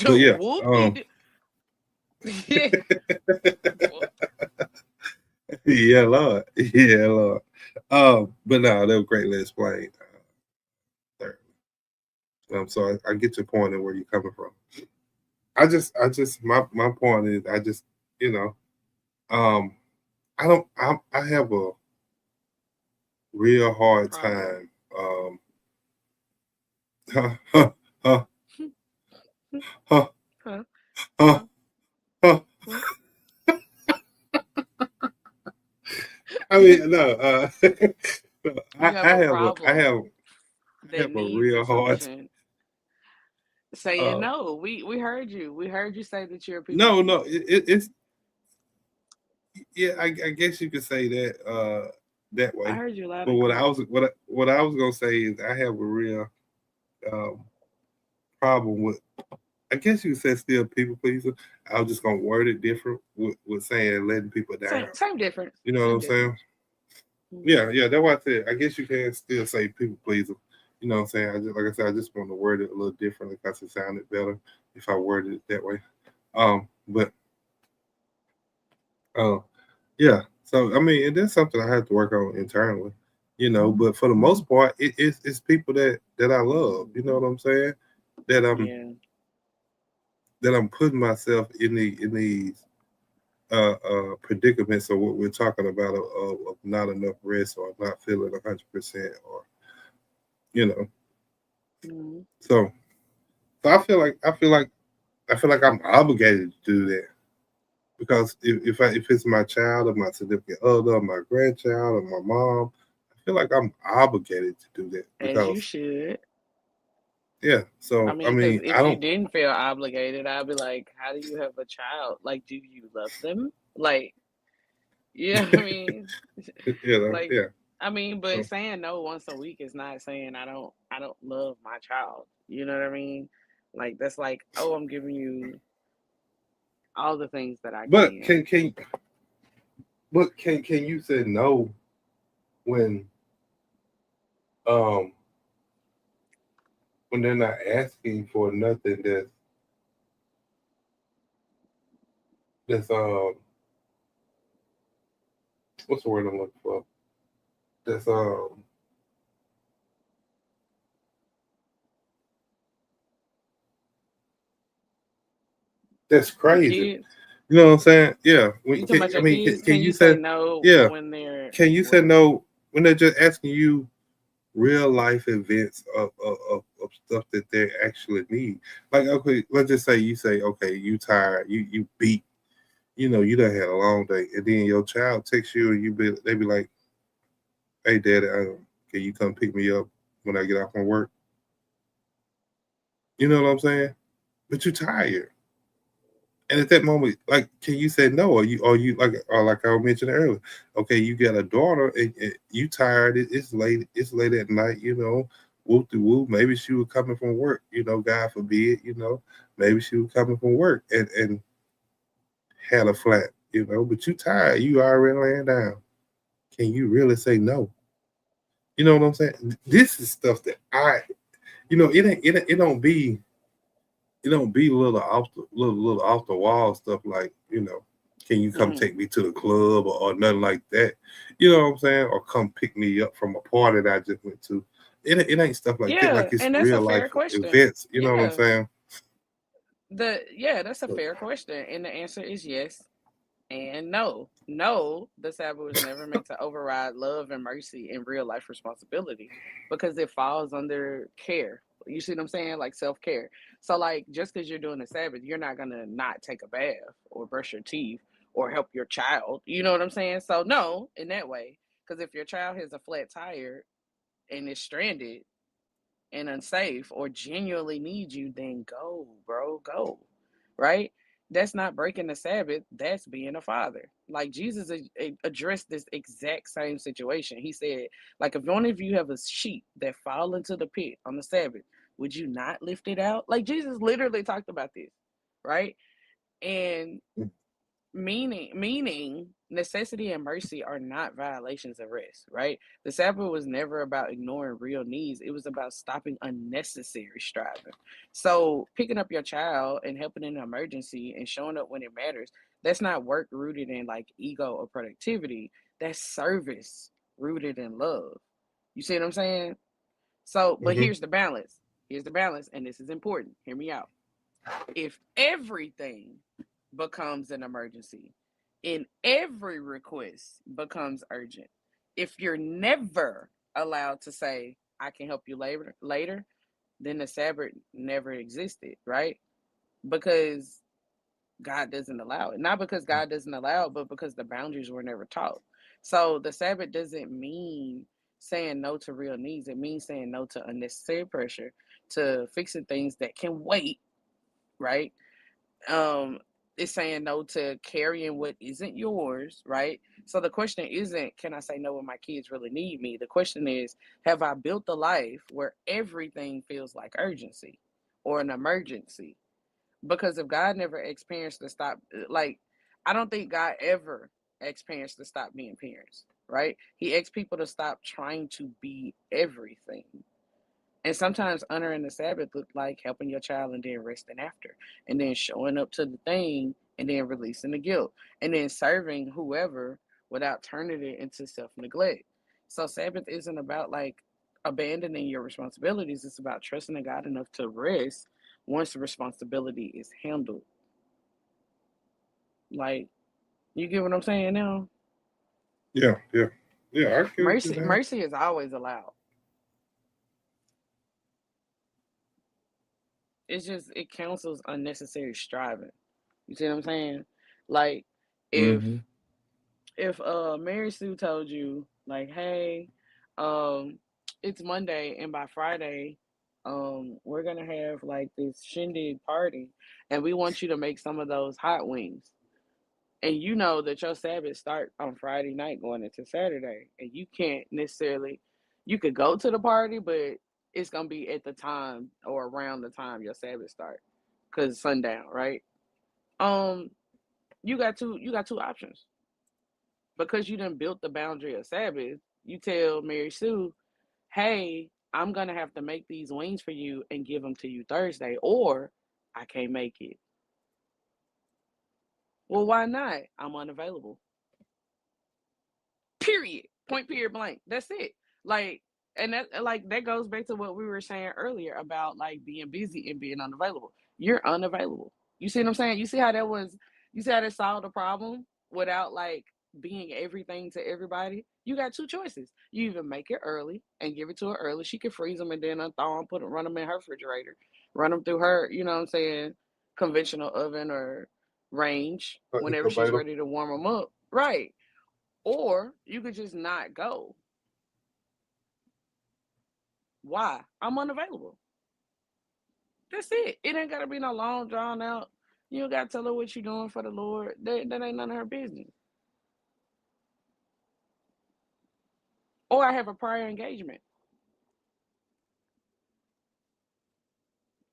But yeah, Whoop did yeah. yeah, Lord, yeah, Lord. But no, that was greatly explained. There. So I get your point and where you're coming from. My point is, you know, um, I have a real hard Problem. time, huh, huh, huh, huh, Huh? huh, Huh? huh. What? I mean, no, no, You have a I problem that have a needs a real hard. solution. Saying Uh, no. We heard you. We heard you say that you're a people no, pleaser. it's yeah. I guess you could say that that I way. heard you loud But and clear. what I was gonna say is I have a real um, problem with. I guess you could say still people pleaser. I was just gonna word it different with saying letting people down. Same difference. You know what Same I'm saying? difference. Mhm. Yeah. That's why I said I guess you can still say people pleaser. You know what I'm saying? I just like I said, I just want to word it a little differently because it sounded better if I worded it that way. But uh, yeah. So I mean, and that's something I have to work on internally. You know, but for the most part, it's people that I love. You know what I'm saying? That Yeah. I'm putting myself in these predicaments of what we're talking about of not enough rest or not feeling 100% or you know. Mhm. So I feel like I'm obligated to do that because if it's my child or my significant other or my grandchild or my mom, I feel like I'm obligated to do that As you because should. yeah. I So I mean, because mean I if you don't didn't feel obligated, I'd be like, how do you have a child? Like, do you love them? Like, yeah, I mean, you know like, yeah. I mean, but So, saying no once a week is not saying I don't love my child. You know what I mean? Like, that's like, oh, I'm giving you all the things that I but can. can you say no when um when they're not asking for nothing that's that's what's the word I'm looking for? That's that's Your crazy. kids? You know what I'm saying? Yeah. You talking about I your mean, kids? can Can you you say say, no yeah? when they're Can you say what? no when they're just asking you real life events of stuff that they actually need? Like, okay, let's just say you say, okay, you tired, you beat, you done had a long day, and then your child texts you, and they be like, hey, daddy, can you come pick me up when I get off from work? You know what I'm saying? But you're tired. And at that moment, like, can you say no? Or you like I mentioned earlier? Okay, you got a daughter, and you tired. It's late. It's late at night. Whoop de whoop. Maybe she was coming from work. God forbid. Maybe she was coming from work and had a flat. But you tired. You already laying down. Can you really say no? You know what I'm saying? This is stuff that it don't be little off the wall stuff like, can you come Mhm. take me to the club or nothing like that. You know what I'm saying? Or come pick me up from a party that I just went to. It ain't stuff like that. Like Yeah, it's and that's a real fair life question. events. You know what I'm Yeah. saying? That's a fair question. And the answer is yes and no. No, the Sabbath was never meant to override love and mercy and real life responsibility because it falls under care. You see what I'm saying? Like self care. So, like, just because you're doing the Sabbath, you're not going to not take a bath or brush your teeth or help your child. You know what I'm saying? So, no, in that way. Because if your child has a flat tire and is stranded and unsafe or genuinely need you, then go, bro, go. Right? That's not breaking the Sabbath. That's being a father. Like Jesus addressed this exact same situation. He said, like, if one of you have a sheep that fall into the pit on the Sabbath, would you not lift it out? Like Jesus literally talked about this, right? And meaning necessity and mercy are not violations of rest, right? The Sabbath was never about ignoring real needs. It was about stopping unnecessary striving. So picking up your child and helping in an emergency and showing up when it matters, that's not work rooted in like ego or productivity. That's service rooted in love. You see what I'm saying? So, but Hmm. here's the balance, and this is important. Hear me out. If everything becomes an emergency and every request becomes urgent, if you're never allowed to say, I can help you later, then the Sabbath never existed, right? Because God doesn't allow it. Not because God doesn't allow it, but because the boundaries were never taught. So the Sabbath doesn't mean saying no to real needs. It means saying no to unnecessary pressure, to fixing things that can wait, right? um is saying no to carrying what isn't yours, right? So the question isn't, can I say no when my kids really need me? The question is, have I built a life where everything feels like urgency or an emergency? Because if God never experienced to stop, like, I don't think God ever experienced to stop being parents, right? He asked people to stop trying to be everything. And sometimes honoring the Sabbath look like helping your child and then resting after, and then showing up to the thing and then releasing the guilt, and then serving whoever without turning it into self neglect. So Sabbath isn't about like abandoning your responsibilities. It's about trusting in God enough to rest once the responsibility is handled. Like, you get what I'm saying now? Yeah, yeah, yeah. I get what you're Mercy, saying. mercy is always allowed. It's just it counsels unnecessary striving. You see what I'm saying? Like, if Hmm. Mary Sue told you like, hey, um, it's Monday and by Friday, we're gonna have like this shindig party, and we want you to make some of those hot wings, and you know that your Sabbath start on Friday night going into Saturday, and you can't necessarily, you could go to the party, but it's gonna be at the time or around the time your Sabbath start, cause sundown, right? Um, you got two options because you done built the boundary of Sabbath. You tell Mary Sue, hey, I'm gonna have to make these wings for you and give them to you Thursday, or I can't make it. Well, why not? I'm unavailable. Period. Point, period, blank. That's it. Like, and that goes back to what we were saying earlier about like being busy and being unavailable. You're unavailable. You see what I'm saying? You see how that solved the problem without like being everything to everybody? You got two choices. You either make it early and give it to her early. She can freeze them and then unthaw them, run them in her refrigerator, run them through her, you know what I'm saying, conventional oven or range whenever she's Incubator. ready to warm them up. Right. Or you could just not go. Why? I'm unavailable. That's it. It ain't gotta be no long drawn out. You don't gotta tell her what you're doing for the Lord. That ain't none of her business. Or I have a prior engagement.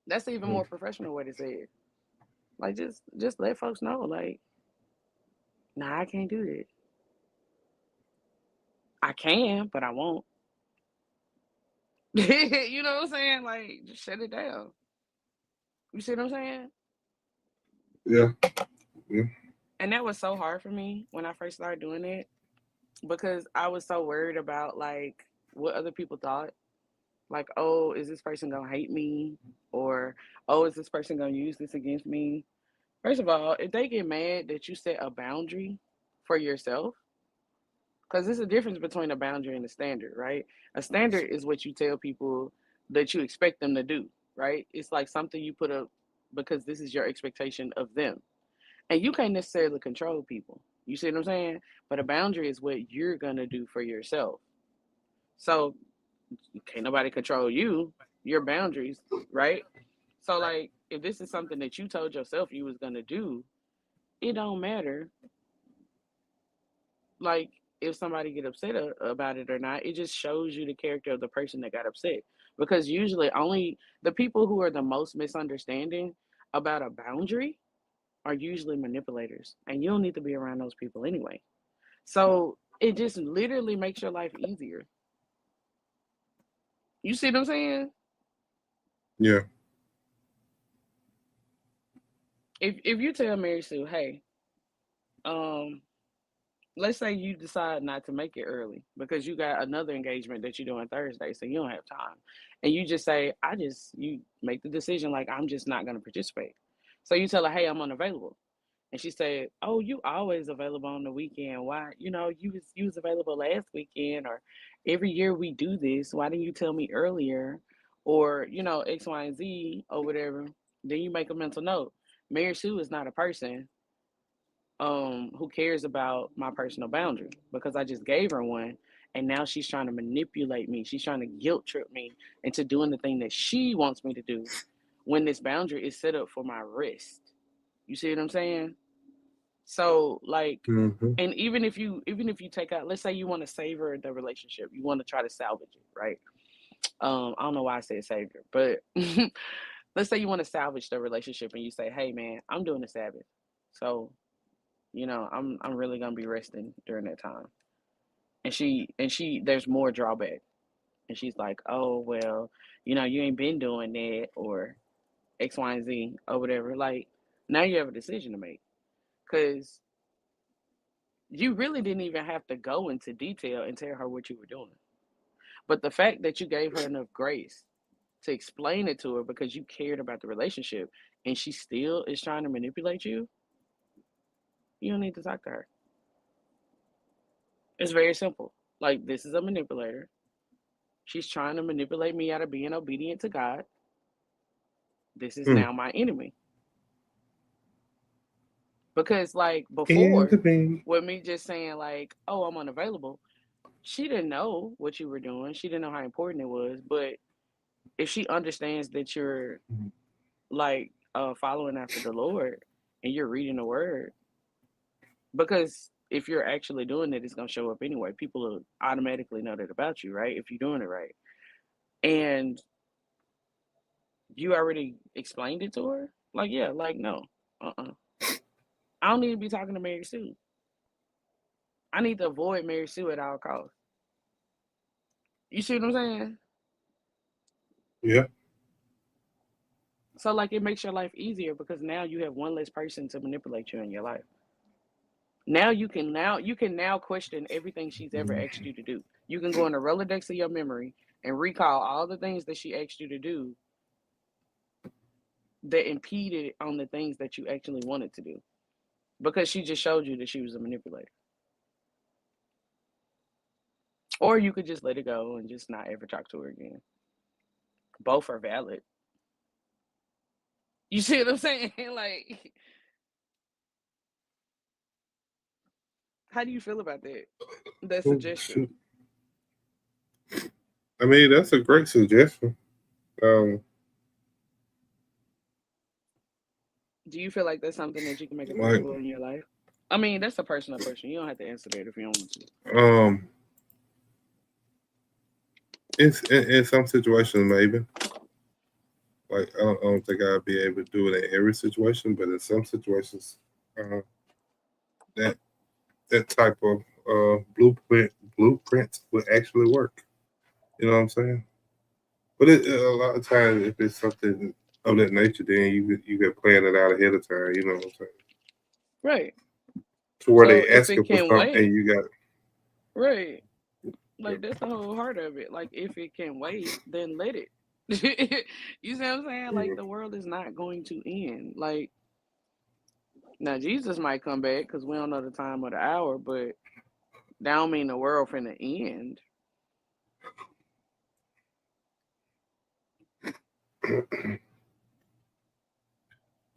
That's even more professional way to say it. Like just let folks know, like, nah, I can't do that. I can, but I won't. You know what I'm saying? Like, just shut it down. You see what I'm saying? Yeah. Yeah. And that was so hard for me when I first started doing it because I was so worried about like what other people thought. Like, oh, is this person gonna hate me? Or, oh, is this person gonna use this against me? First of all, if they get mad that you set a boundary for yourself, because there's a difference between a boundary and a standard, right? A standard is what you tell people that you expect them to do, right? It's like something you put up because this is your expectation of them. And you can't necessarily control people. You see what I'm saying? But a boundary is what you're gonna do for yourself. So can't nobody control you, your boundaries, right? So like if this is something that you told yourself you was gonna do, it don't matter like if somebody get upset about it or not. It just shows you the character of the person that got upset. Because usually only the people who are the most misunderstanding about a boundary are usually manipulators. And you don't need to be around those people anyway. So it just literally makes your life easier. You see what I'm saying? Yeah. If you tell Mary Sue, hey, um, let's say you decide not to make it early because you got another engagement that you're doing Thursday, so you don't have time. And you just say, you make the decision like I'm just not gonna participate. So you tell her, hey, I'm unavailable. And she said, oh, you always available on the weekend. Why, you was available last weekend or every year we do this. Why didn't you tell me earlier? Or, X, Y, and Z or whatever. Then you make a mental note. Mary Sue is not a person who cares about my personal boundary because I just gave her one and now she's trying to manipulate me. She's trying to guilt trip me into doing the thing that she wants me to do when this boundary is set up for my rest. You see what I'm saying? So like, Mm-hmm. and even if you take out, let's say you want to savor the relationship, you want to try to salvage it, right? I don't know why I said savior, but let's say you want to salvage the relationship and you say, hey man, I'm doing the Sabbath. So, I'm really gonna be resting during that time. And she there's more drawback. And she's like, oh well, you ain't been doing that or X, Y, and Z or whatever. Like now you have a decision to make. Cause you really didn't even have to go into detail and tell her what you were doing. But the fact that you gave her enough grace to explain it to her because you cared about the relationship and she still is trying to manipulate you, you don't need to talk to her. It's very simple. Like, this is a manipulator. She's trying to manipulate me out of being obedient to God. This is now my enemy. Because, like, before, with me just saying, like, oh, I'm unavailable, she didn't know what you were doing. She didn't know how important it was. But if she understands that you're, like, following after the Lord and you're reading the word, because if you're actually doing it, it's going to show up anyway. People will automatically know that about you, right? If you're doing it right. And you already explained it to her? Like, yeah, like, no. I don't need to be talking to Mary Sue. I need to avoid Mary Sue at all costs. You see what I'm saying? Yeah. So, like, it makes your life easier because now you have one less person to manipulate you in your life. Now you can now question everything she's ever asked you to do. You can go in the Rolodex of your memory and recall all the things that she asked you to do that impeded on the things that you actually wanted to do because she just showed you that she was a manipulator. Or you could just let it go and just not ever talk to her again. Both are valid. You see what I'm saying? Like, how do you feel about that Oh, suggestion? shoot. I mean, that's a great suggestion. Um, Do you feel like that's something that you can make like, applicable in your life? I mean, that's a personal question. You don't have to answer that if you don't want to. it's in some situations maybe. Like, I don't think I'd be able to do it in every situation, but in some situations, that that type of blueprint would actually work. You know what I'm saying? But a lot of times, if it's something of that nature, then you can plan it out ahead of time. You know what I'm saying? Right. To where So they if it asking for can something and wait, you got right. Like that's the whole heart of it. Like if it can wait, then let it. You see what I'm saying? Like mm, the world is not going to end. Like now Jesus might come back because we don't know the time or the hour, but that don't mean the world finna end.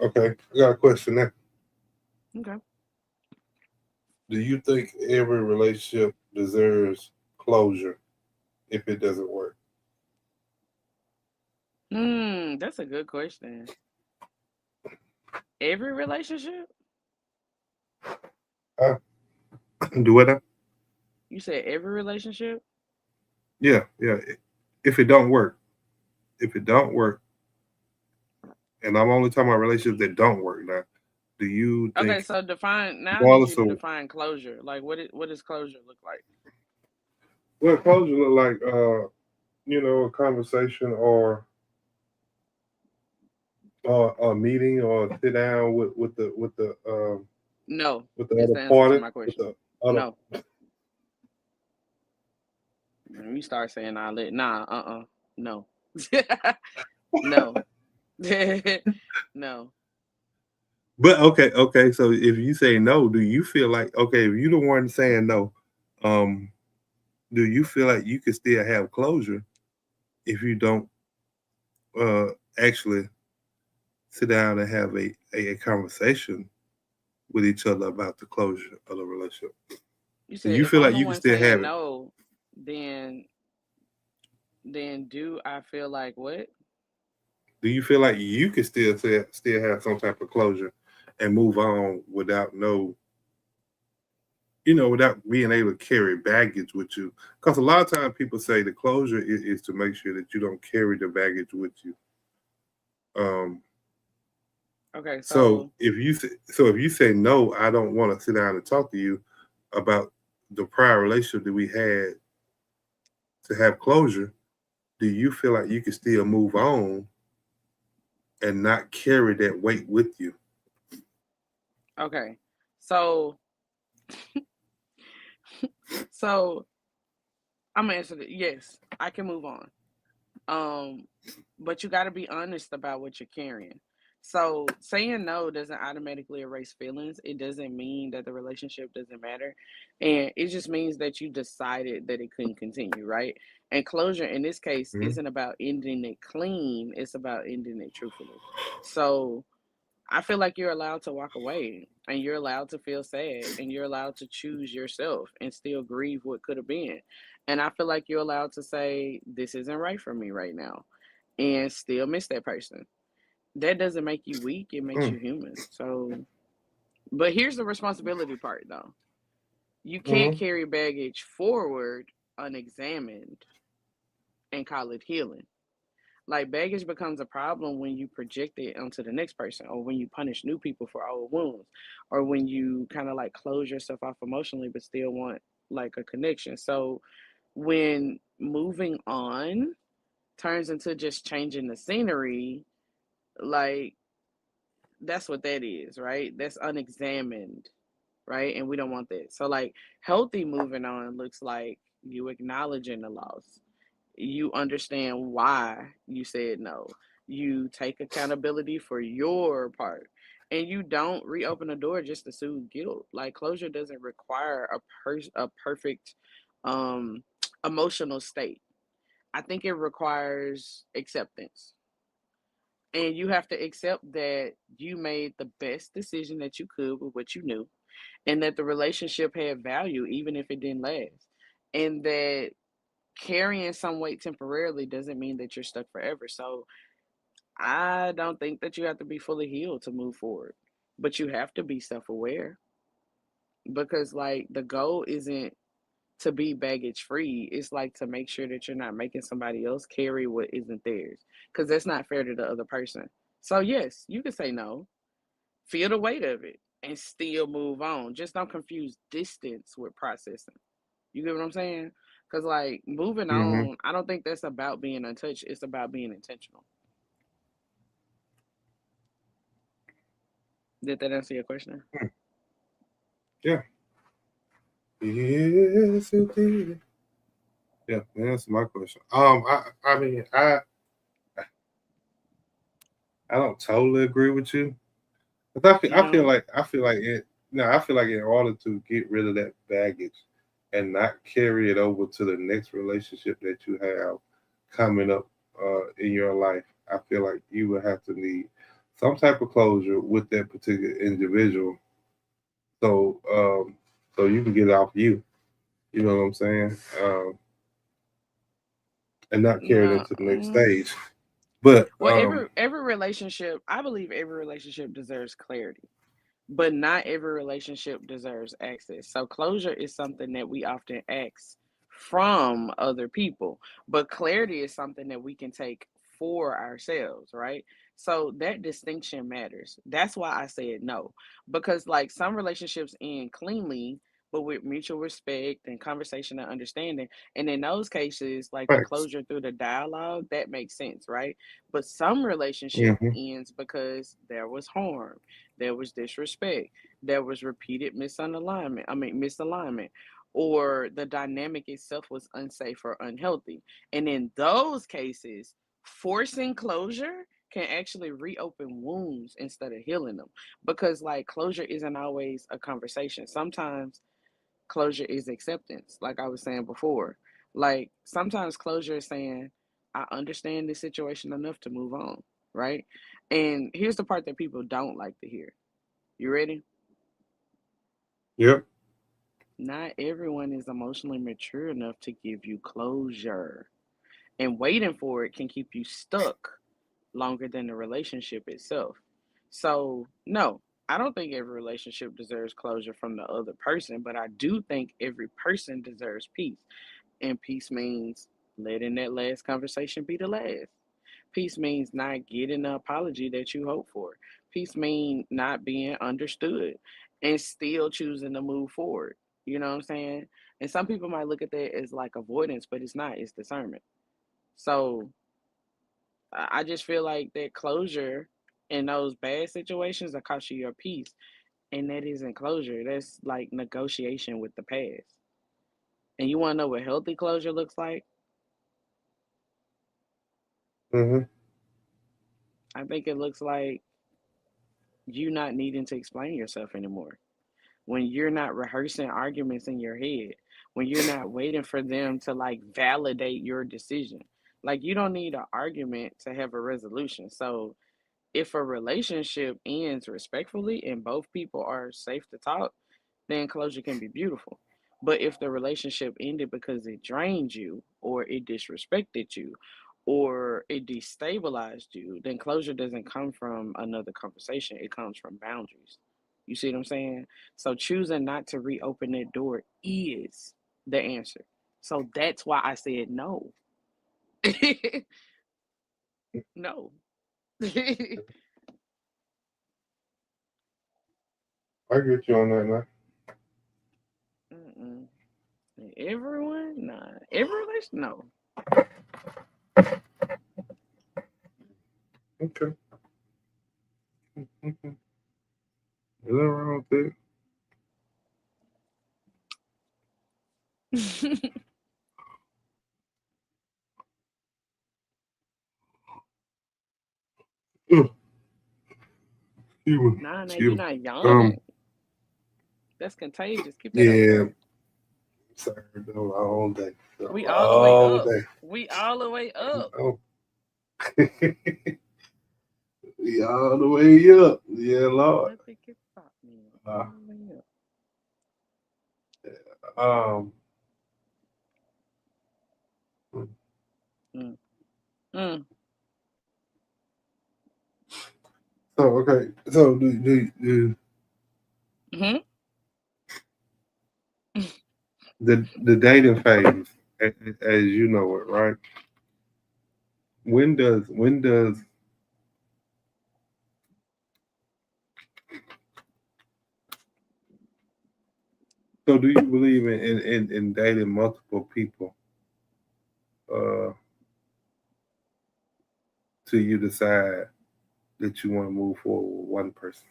okay. I got a question now. Okay. Do you think every relationship deserves closure if it doesn't work? That's a good question. Every relationship? Uh, do it? You said every relationship? Yeah, yeah. If it don't work, if it don't work, and I'm only talking about relationships that don't work now. Do you Okay, think, so define. Now I need you regardless to of define closure. Like, what does closure look like? what closure look like, a conversation or a meeting or sit down No, with the is other the answer to party my with question. the other. No. You start saying all that. Nah, no, no, no. But okay. So if you say no, do you feel like, okay, if you the one saying no, um, do you feel like you can still have closure if you don't uh actually sit down and have a conversation with each other about the closure of the relationship? You Do said you if feel I'm like the you can one still have saying it? no, then do I feel like what? Do you feel like you can still have some type of closure and move on without without being able to carry baggage with you? Because a lot of times people say the closure is to make sure that you don't carry the baggage with you. Um, Okay, so so if you say no, I don't want to sit down and talk to you about the prior relationship that we had to have closure. Do you feel like you can still move on and not carry that weight with you? okay, so so I'm gonna answer that. Yes, I can move on. Um, but you got to be honest about what you're carrying. So saying no doesn't automatically erase feelings. It doesn't mean that the relationship doesn't matter, and it just means that you decided that it couldn't continue, right? And closure in this case Mhm. isn't about ending it clean. It's about ending it truthfully. So I feel like you're allowed to walk away and you're allowed to feel sad and you're allowed to choose yourself and still grieve what could have been. And I feel like you're allowed to say, this isn't right for me right now and still miss that person. That doesn't make you weak, it makes Mm, you human. So, but here's the responsibility part though, you can't mhm. carry baggage forward unexamined and call it healing. Like baggage becomes a problem when you project it onto the next person, or when you punish new people for old wounds, or when you kind of like close yourself off emotionally but still want like a connection. So when moving on turns into just changing the scenery, like that's what that is, right? That's unexamined right? And we don't want that. So like healthy moving on looks like you acknowledging the loss. You understand why you said no. You take accountability for your part. And you don't reopen the door just to soothe guilt. Like closure doesn't require a perfect um emotional state. I think it requires acceptance. And you have to accept that you made the best decision that you could with what you knew, and that the relationship had value even if it didn't last. And that carrying some weight temporarily doesn't mean that you're stuck forever. So I don't think that you have to be fully healed to move forward, but you have to be self aware, because like the goal isn't to be baggage free. It's like to make sure that you're not making somebody else carry what isn't theirs, because that's not fair to the other person. So yes, you can say no, feel the weight of it, and still move on. Just don't confuse distance with processing. You get what I'm saying? Because like moving Mm-hmm. on, I don't think that's about being untouched. It's about being intentional. Did that answer your question? Yeah. Yes, it did. Yeah, that's my question. I mean, I don't totally agree with you, but You don't? I feel like it. No, I feel like in order to get rid of that baggage and not carry it over to the next relationship that you have coming up in your life, I feel like you would have to need some type of closure with that particular individual, so so you can get it off you. You know what I'm saying? And not carry it No. into the next stage. But Well, every relationship, I believe every relationship deserves clarity, but not every relationship deserves access. So closure is something that we often ask from other people, but clarity is something that we can take for ourselves, right? So that distinction matters. That's why I said no, because like some relationships end cleanly, but with mutual respect and conversation and understanding. And in those cases, like the facts. closure through the dialogue, that makes sense, right? But some relationship Hmm. ends because there was harm, there was disrespect, there was repeated misalignment, or the dynamic itself was unsafe or unhealthy. And in those cases, forcing closure can actually reopen wounds instead of healing them, because like closure isn't always a conversation. Sometimes closure is acceptance, like I was saying before. Like sometimes closure is saying, I understand this situation enough to move on, right? And here's the part that people don't like to hear. You ready? Yep. Not everyone is emotionally mature enough to give you closure. And waiting for it can keep you stuck longer than the relationship itself. So, no, I don't think every relationship deserves closure from the other person, but I do think every person deserves peace. And peace means letting that last conversation be the last. Peace means not getting the apology that you hope for. Peace means not being understood and still choosing to move forward. You know what I'm saying? And some people might look at that as like avoidance, but it's not, it's discernment. So I just feel like that closure in those bad situations that cost you your peace. And that isn't closure. That's like negotiation with the past. And you want to know what healthy closure looks like? Hmm. I think it looks like you not needing to explain yourself anymore. When you're not rehearsing arguments in your head, when you're not waiting for them to like validate your decision. Like you don't need an argument to have a resolution. So if a relationship ends respectfully and both people are safe to talk, then closure can be beautiful. But if the relationship ended because it drained you, or it disrespected you, or it destabilized you, then closure doesn't come from another conversation. It comes from boundaries. You see what I'm saying? So choosing not to reopen that door is the answer. So that's why I said no. No. I get you on that now. Mm-mm. Everyone? Nah. Every relation? No. Okay. Mm-hmm. Is that wrong with it? Mm, excuse me. Nah, you're Excuse me. not Um, yawning. That's contagious. Keep that over yeah, there. sorry, the long day. The We all the way long up. day. We all the way up. Oh. We all the way up. Yeah, Lord. Nothing can stop me. Uh, All the way up. um, Mm. Mm. so okay. So Hmm. the dating phase, as you know it, right? When does so do you believe in dating multiple people uh till you decide that you want to move forward with one person?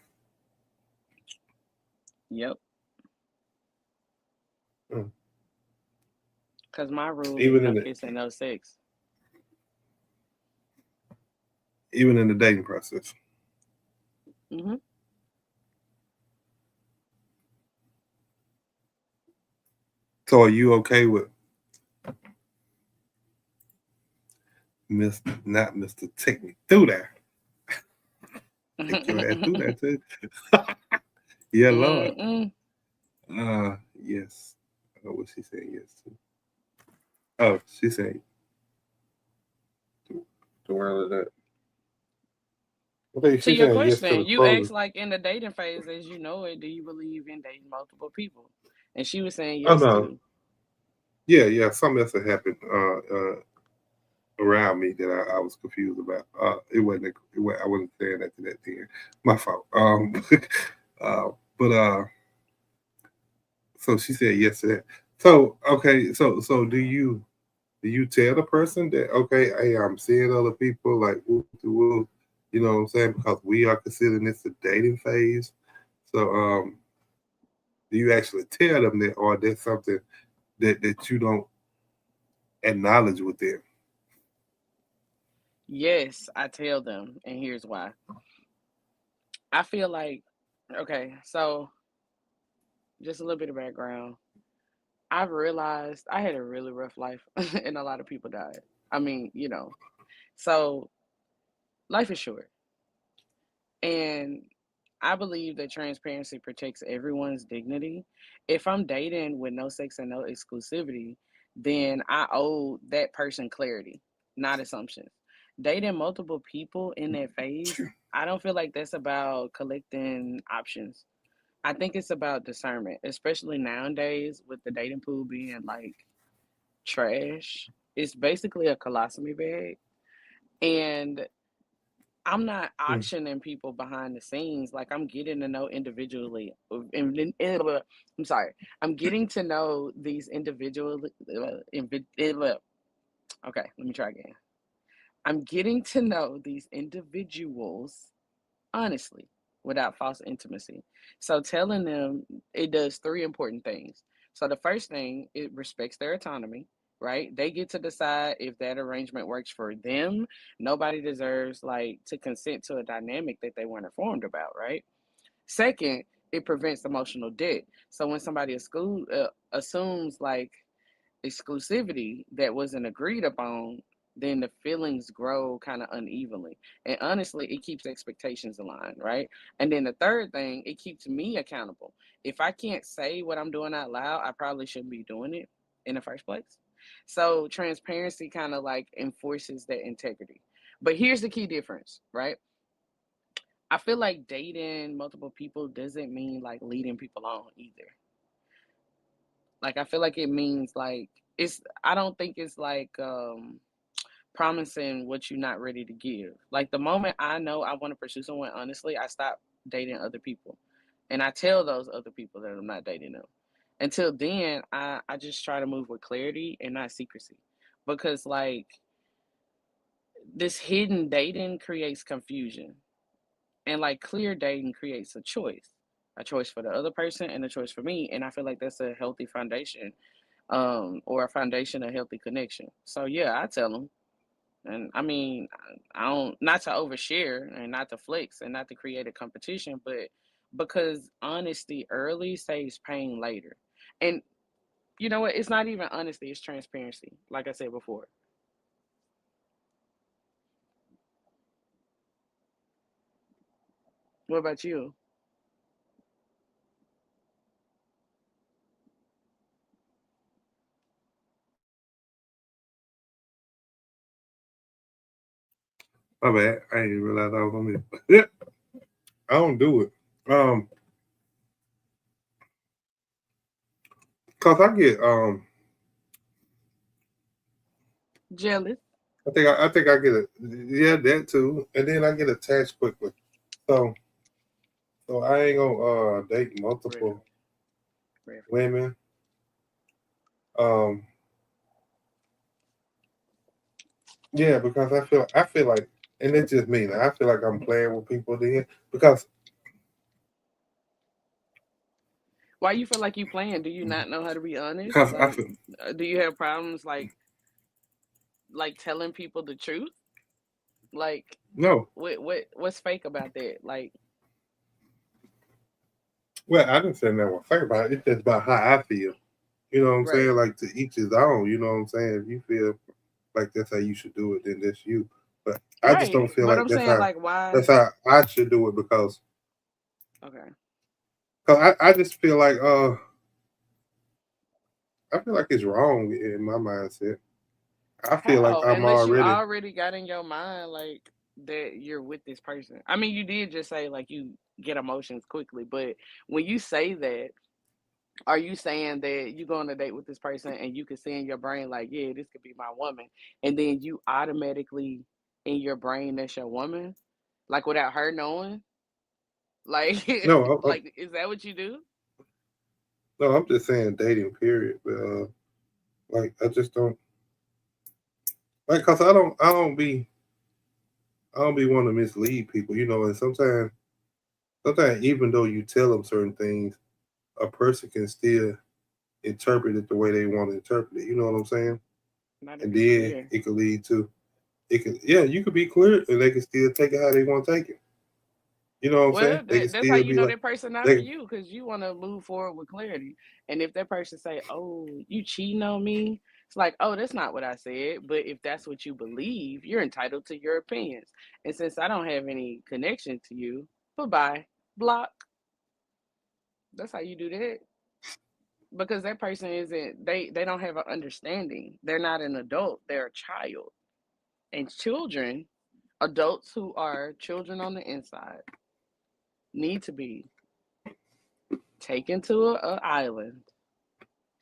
Yep. Mm. Because my rule is Even no in the kissing, no sex. even in the dating process. Hmm. So are you okay with Mr. not Mr. Take Me Through There? Take your ass through that too. Yeah, Lord. Mm-mm. Yes. I know what she said yes to. Oh, she said the world of that. I think To she your said yes to question, the you closing. asked like in the dating phase, as you know it, do you believe in dating multiple people? And she was saying Oh yes no. to. Yeah, yeah. Something else had happened around me that I was confused about. I wasn't saying that to that then. My fault. Uh, but so she said yes to that. So okay, so do you tell the person that okay, hey, I'm seeing other people like woo, woo, you know what I'm saying? Because we are considering this a dating phase. So do you actually tell them that, or that's something that you don't acknowledge with them? Yes, I tell them, and here's why. I feel like, okay, so just a little bit of background. I've realized I had a really rough life, and a lot of people died. I mean, so life is short. And I believe that transparency protects everyone's dignity. If I'm dating with no sex and no exclusivity, then I owe that person clarity, not assumptions. Dating multiple people in that phase, I don't feel like that's about collecting options. I think it's about discernment, especially nowadays with the dating pool being like trash. It's basically a colostomy bag. And I'm not Mm. auctioning people behind the scenes. Like I'm getting to know individually. I'm sorry. I'm getting to know these individual. Okay, let me try again. I'm getting to know these individuals honestly, without false intimacy. So telling them it does three important things. So the first thing, it respects their autonomy, right? They get to decide if that arrangement works for them. Nobody deserves like to consent to a dynamic that they weren't informed about, right? Second, it prevents emotional debt. So when somebody assumes like exclusivity that wasn't agreed upon, then the feelings grow kind of unevenly. And honestly, it keeps expectations aligned, right? And then the third thing, it keeps me accountable. If I can't say what I'm doing out loud, I probably shouldn't be doing it in the first place. So transparency kind of like enforces that integrity. But here's the key difference, right? I feel like dating multiple people doesn't mean like leading people on either. Like I feel like it means like I don't think it's like promising what you're not ready to give. Like the moment I know I want to pursue someone honestly, I stop dating other people. And I tell those other people that I'm not dating them. Until then, I just try to move with clarity and not secrecy. Because like this hidden dating creates confusion. And like clear dating creates a choice for the other person and a choice for me. And I feel like that's a healthy foundation or a foundation of healthy connection. So yeah, I tell them. And I mean, I don't, not to overshare and not to flex and not to create a competition, but because honesty early saves pain later. And you know what? It's not even honesty, it's transparency, like I said before. What about you? My bad. I didn't realize I was on this. Yeah, I don't do it. Cause I get Jealous. I think I get it. Yeah, that too. And then I get attached quickly. So I ain't gonna date Red flag. multiple Red flag. women. Um yeah, because I feel like, and it's just me. I feel like I'm playing with people then because Why you feel like you playing? Do you not know how to be honest? because I Like, feel do you have problems like telling people the truth? Like, no. what's fake about that? Like, Well, I didn't say never think about it. It's just about how I feel. You know what I'm saying? right, Like to each his own. You know what I'm saying? If you feel like that's how you should do it, then that's you. But I just don't right. feel But like I'm saying like, why? that's how I should do it because Okay. I just feel like I feel like it's wrong in my mindset. I feel like How? I'm Unless you already already got in your mind like that you're with this person. I mean, you did just say like you get emotions quickly, but when you say that, are you saying that you go on a date with this person and you can see in your brain like, yeah, this could be my woman, and then you automatically in your brain that's your woman, like without her knowing, like, no, like is that what you do? no. I'm just saying dating period. But like I just don't like because I don't be want to mislead people. You know, and sometimes even though you tell them certain things, a person can still interpret it the way they want to interpret it. You know what I'm saying? Not to And be then clear. it could lead to it can yeah, you could be clear and they can still take it how they want to take it. You know what I'm saying? Well, They can that's how still you be know like that person not for they you because you want to move forward with clarity. And if that person say, "Oh, you cheating on me," it's like, "Oh, that's not what I said." But if that's what you believe, you're entitled to your opinions. And since I don't have any connection to you, bye bye, block. That's how you do that because that person isn't. They don't have an understanding. They're not an adult. They're a child. And children, adults who are children on the inside, need to be taken to an island,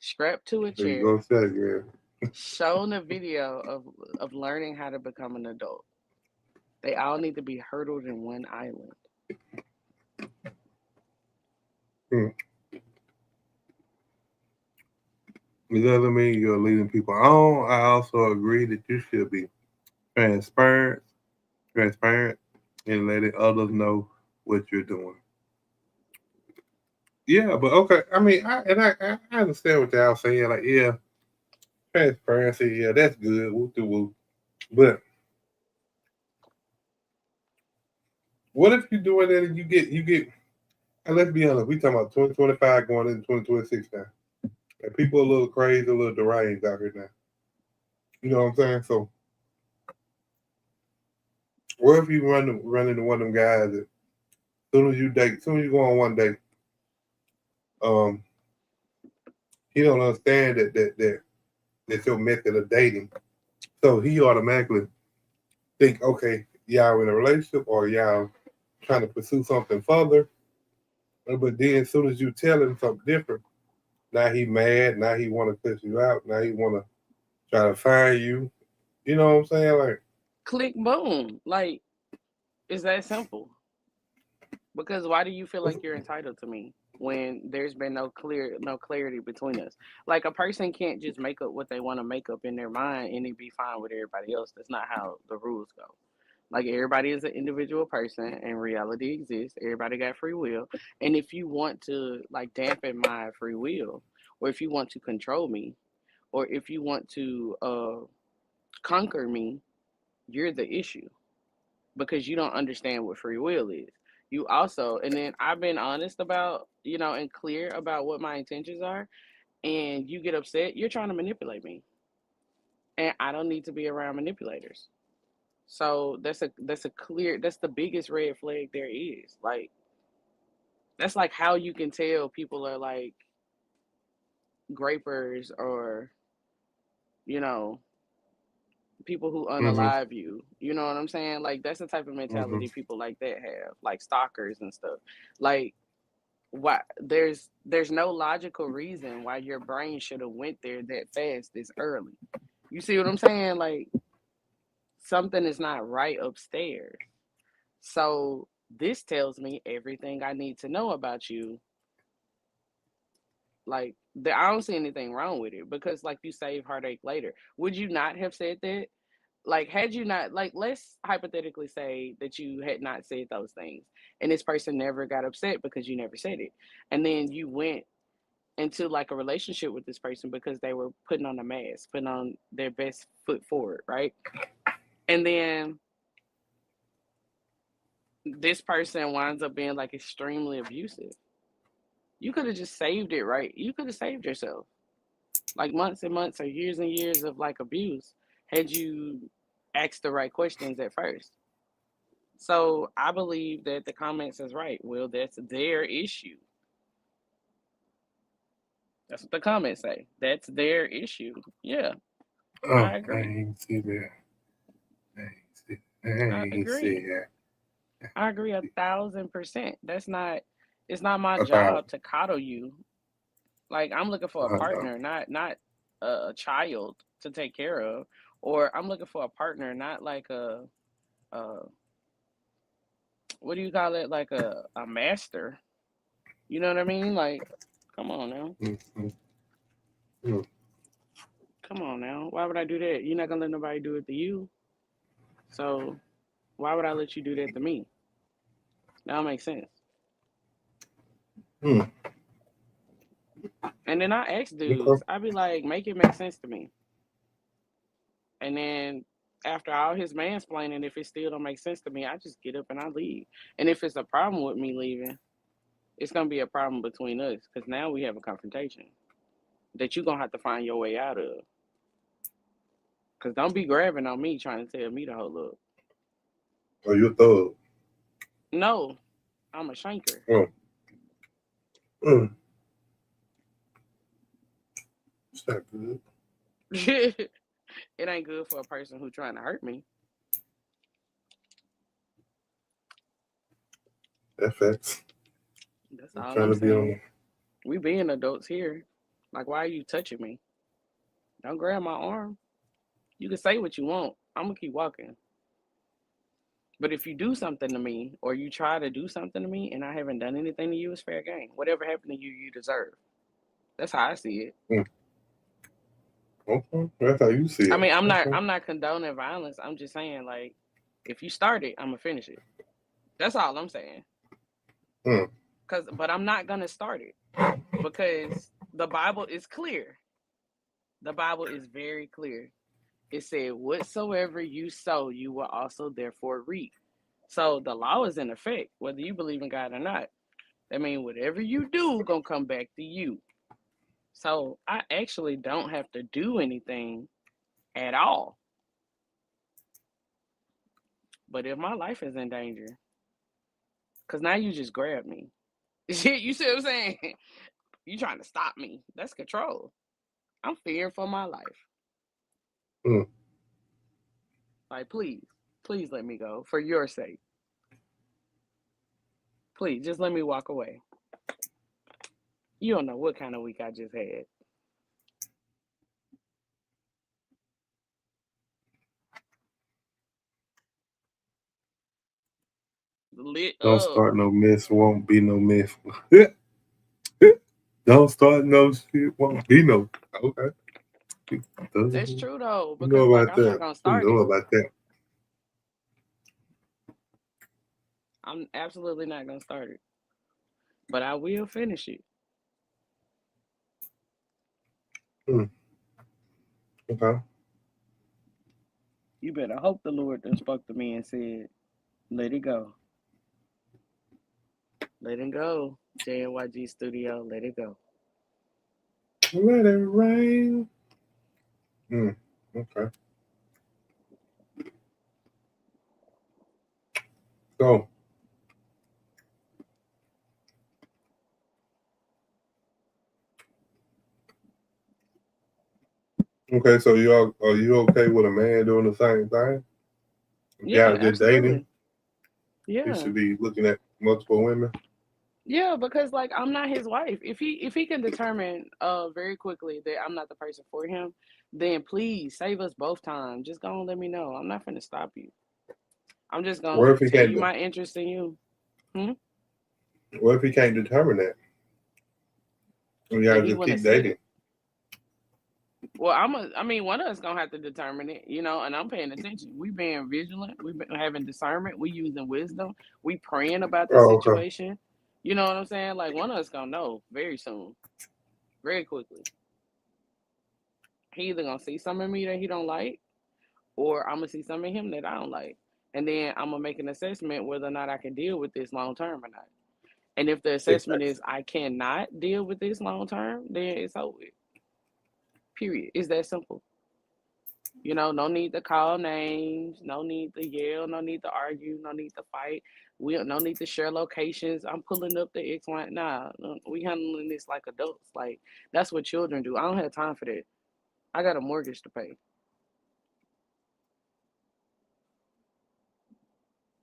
strapped to a there you chair, go, Telegram. shown a video of learning how to become an adult. They all need to be hurdled in one island. Hmm. It doesn't mean you're leading people on. I also agree that you should be transparent, transparent, and letting others know what you're doing. Yeah, but okay. I mean, I understand what y'all saying. Like, yeah, transparency. Yeah, that's good. Woo to woo. But what if you're doing that and you get? And let's be honest, we talking about 2025 going into 2026 now, and people are a little crazy, a little deranged out here now. You know what I'm saying? So, what if you run into one of them guys that soon as you date, soon as you go on one date, um, he don't understand that's your method of dating, so he automatically think, okay, y'all in a relationship or y'all trying to pursue something further. But then as soon as you tell him something different, now he mad. Now he want to cuss you out. Now he want to try to fire you. You know what I'm saying? Like, Click boom. Like, it's that simple. Because why do you feel like you're entitled to me when there's been no clarity between us? Like a person can't just make up what they want to make up in their mind and it be fine with everybody else. That's not how the rules go. Like everybody is an individual person and reality exists. Everybody got free will. And if you want to like dampen my free will or if you want to control me, or if you want to conquer me, you're the issue because you don't understand what free will is. You also, and then I've been honest about, and clear about what my intentions are, and you get upset, you're trying to manipulate me. And I don't need to be around manipulators. So that's the biggest red flag there is. Like, that's like how you can tell people are like grapers or, you know, people who Mm-hmm. unalive you. You know what I'm saying? Like, that's the type of Mm-hmm. mentality people like that have, like stalkers and stuff. Like, why there's no logical reason why your brain should have went there that fast this early. You see what I'm saying? Like, something is not right upstairs. So this tells me everything I need to know about you. Like, I don't see anything wrong with it because, like, you save heartache later. Would you not have said that? Like, had you not, like, let's hypothetically say that you had not said those things and this person never got upset because you never said it. And then you went into like a relationship with this person because they were putting on a mask, putting on their best foot forward, right? And then this person winds up being like extremely abusive. You could have just saved it, right? You could have saved yourself like months and months or years and years of like abuse had you asked the right questions at first. So I believe that the comments is right. Well, that's their issue. That's what the comments say. That's their issue. Yeah, Oh, I I agree. ain't see that. I I ain't see agree. that. I agree 1,000%. It's not my About job to coddle you. Like, I'm looking for a uh, partner, not a child to take care of, or I'm looking for a partner, not like a what do you call it? Like a master. You know what I mean? Like, come on now. mm, mm, Come on now. Why would I do that? You're not gonna let nobody do it to you. So why would I let you do that to me? That don't make sense. mm. And then I ask Okay. dudes, I be like, make it make sense to me. And then after all his mansplaining, if it still don't make sense to me, I just get up and I leave. And if it's a problem with me leaving, it's gonna be a problem between us because now we have a confrontation that you're gonna have to find your way out of. Cause don't be grabbing on me trying to tell me to hold up. Oh, you a thug. No, I'm a shanker. Oh, mm. It's not good. It ain't good for a person who trying to hurt me. That's facts. That's I'm all trying I'm to be saying. on. We being adults here. Like, why are you touching me? Don't grab my arm. You can say what you want. I'm gonna keep walking. But if you do something to me or you try to do something to me and I haven't done anything to you, it's fair game. Whatever happened to you, you deserve. That's how I see it. Mm. Okay, that's how you see I it. mean, Okay. I'm not condoning violence. I'm just saying, like, if you start it, I'm gonna finish it. That's all I'm saying. Mm. But I'm not gonna start it because the Bible is clear. The Bible is very clear. It said, "Whatsoever you sow, you will also therefore reap." So the law is in effect, whether you believe in God or not. I mean, whatever you do, gonna come back to you. So I actually don't have to do anything at all. But if my life is in danger, because now you just grabbed me. You see what I'm saying? You trying to stop me. That's control. I'm fearing for my life. Mm. Like, please let me go for your sake. Please, just let me walk away. You don't know what kind of week I just had. Lit Don't up. start no mess. Won't be no mess. Don't start no shit. Won't be no. Okay. That's You true though, because know like about I'm not that. gonna You start know it. about that. I'm absolutely not gonna start it. But I will finish it. Mm. Okay. You better hope the Lord done spoke to me and said, let it go. Let it go. JNYG Studio, let it go. Let it rain. Okay. So, okay, so are you okay with a man doing the same thing? If Yeah, y'all just dating, absolutely. he Yeah. should be looking at multiple women. Yeah, because like I'm not his wife. If he can determine very quickly that I'm not the person for him, then please save us both time. Just go and let me know. I'm not gonna stop you. I'm just What gonna if he tell can't? you my interest in you. What if he can't determine that? And y'all Then he just wouldn't keep have said dating. it. Well, I mean, one of us gonna have to determine it, you know. And I'm paying attention. We being vigilant. We been having discernment. We using wisdom. We praying about the Oh, okay. situation. You know what I'm saying? Like one of us gonna know very soon, very quickly. He either gonna see something in me that he don't like, or I'm gonna see something in him that I don't like, and then I'm gonna make an assessment whether or not I can deal with this long term or not. And if the assessment Exactly. is I cannot deal with this long term, then it's over. Period. It's that simple. You know, no need to call names, no need to yell, no need to argue, no need to fight. We no need to share locations. I'm pulling up the X, Y. Nah, we handling this like adults. Like that's what children do. I don't have time for that. I got a mortgage to pay.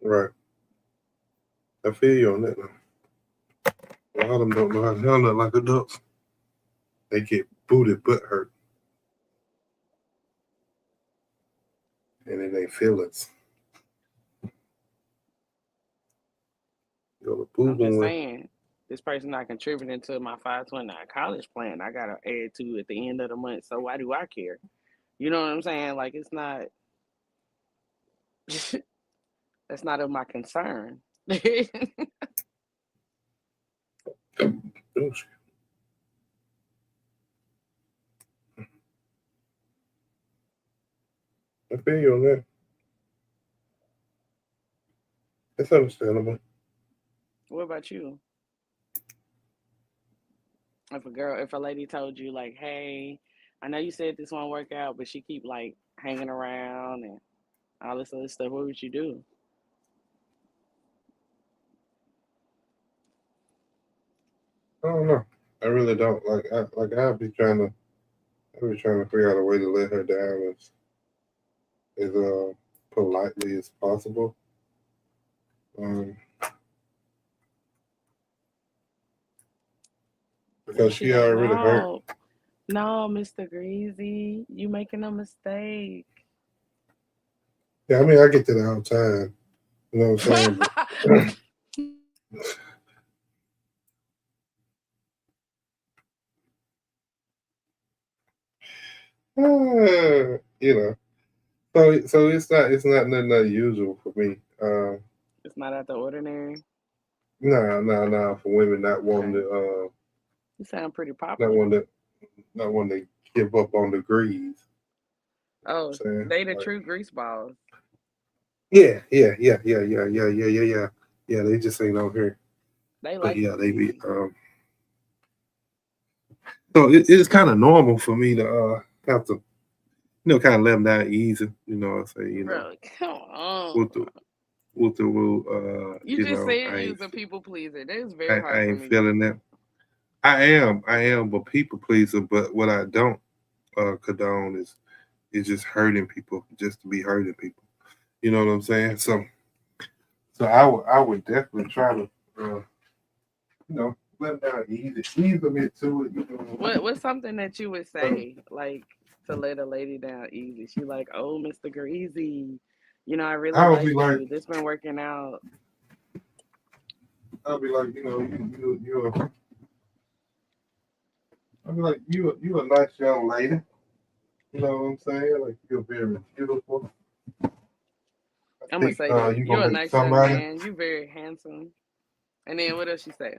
Right. I feel you on that now. A lot of them don't know how to handle it like adults. They get booted butt hurt. And then they feelings. Go to I'm boo just with. saying, this person not contributing to my 529 college plan. I gotta add to at the end of the month. So why do I care? You know what I'm saying? Like it's not. That's not of my concern. Oh, I feel you on that. It's understandable. What about you? If a lady told you like, hey, I know you said this won't work out, but she keep like hanging around and all this other stuff, what would you do? I don't know. I really don't. I'll be trying to figure out a way to let her down as politely as possible. Um, because She she like, already hurt. no, Mr. Greasy, you making a mistake. Yeah, I mean I get that all the time. You know what I'm saying? You know. So it's not nothing unusual for me. It's not out the ordinary. No, for women not wanting Okay. to You sound pretty not popular. wanting to not wanting to give up on degrees. Oh, Saying they the like true grease balls. yeah. They just ain't on here, They but like yeah, you they be greasy. So it's kind of normal for me to have to kind of let them down easy. I say Bro, come on. with the rule You just said I you ain't was a people pleaser. That is very I hard for ain't me to feeling do. that. I am a people pleaser, but what I don't condone is just hurting people just to be hurting people. You know what I'm saying? So I would definitely try to let them down ease them into it. What's something that you would say like to let a lady down easy? She like, oh, Mr. Greasy, you know, I really I would be like like, you. This been working out. I'll be like, I'll be like, you a nice young lady. You know what I'm saying? Like you're very beautiful. I I'm gonna think say that you you're gonna a make nice young somebody. man. You very handsome. And then what else she say?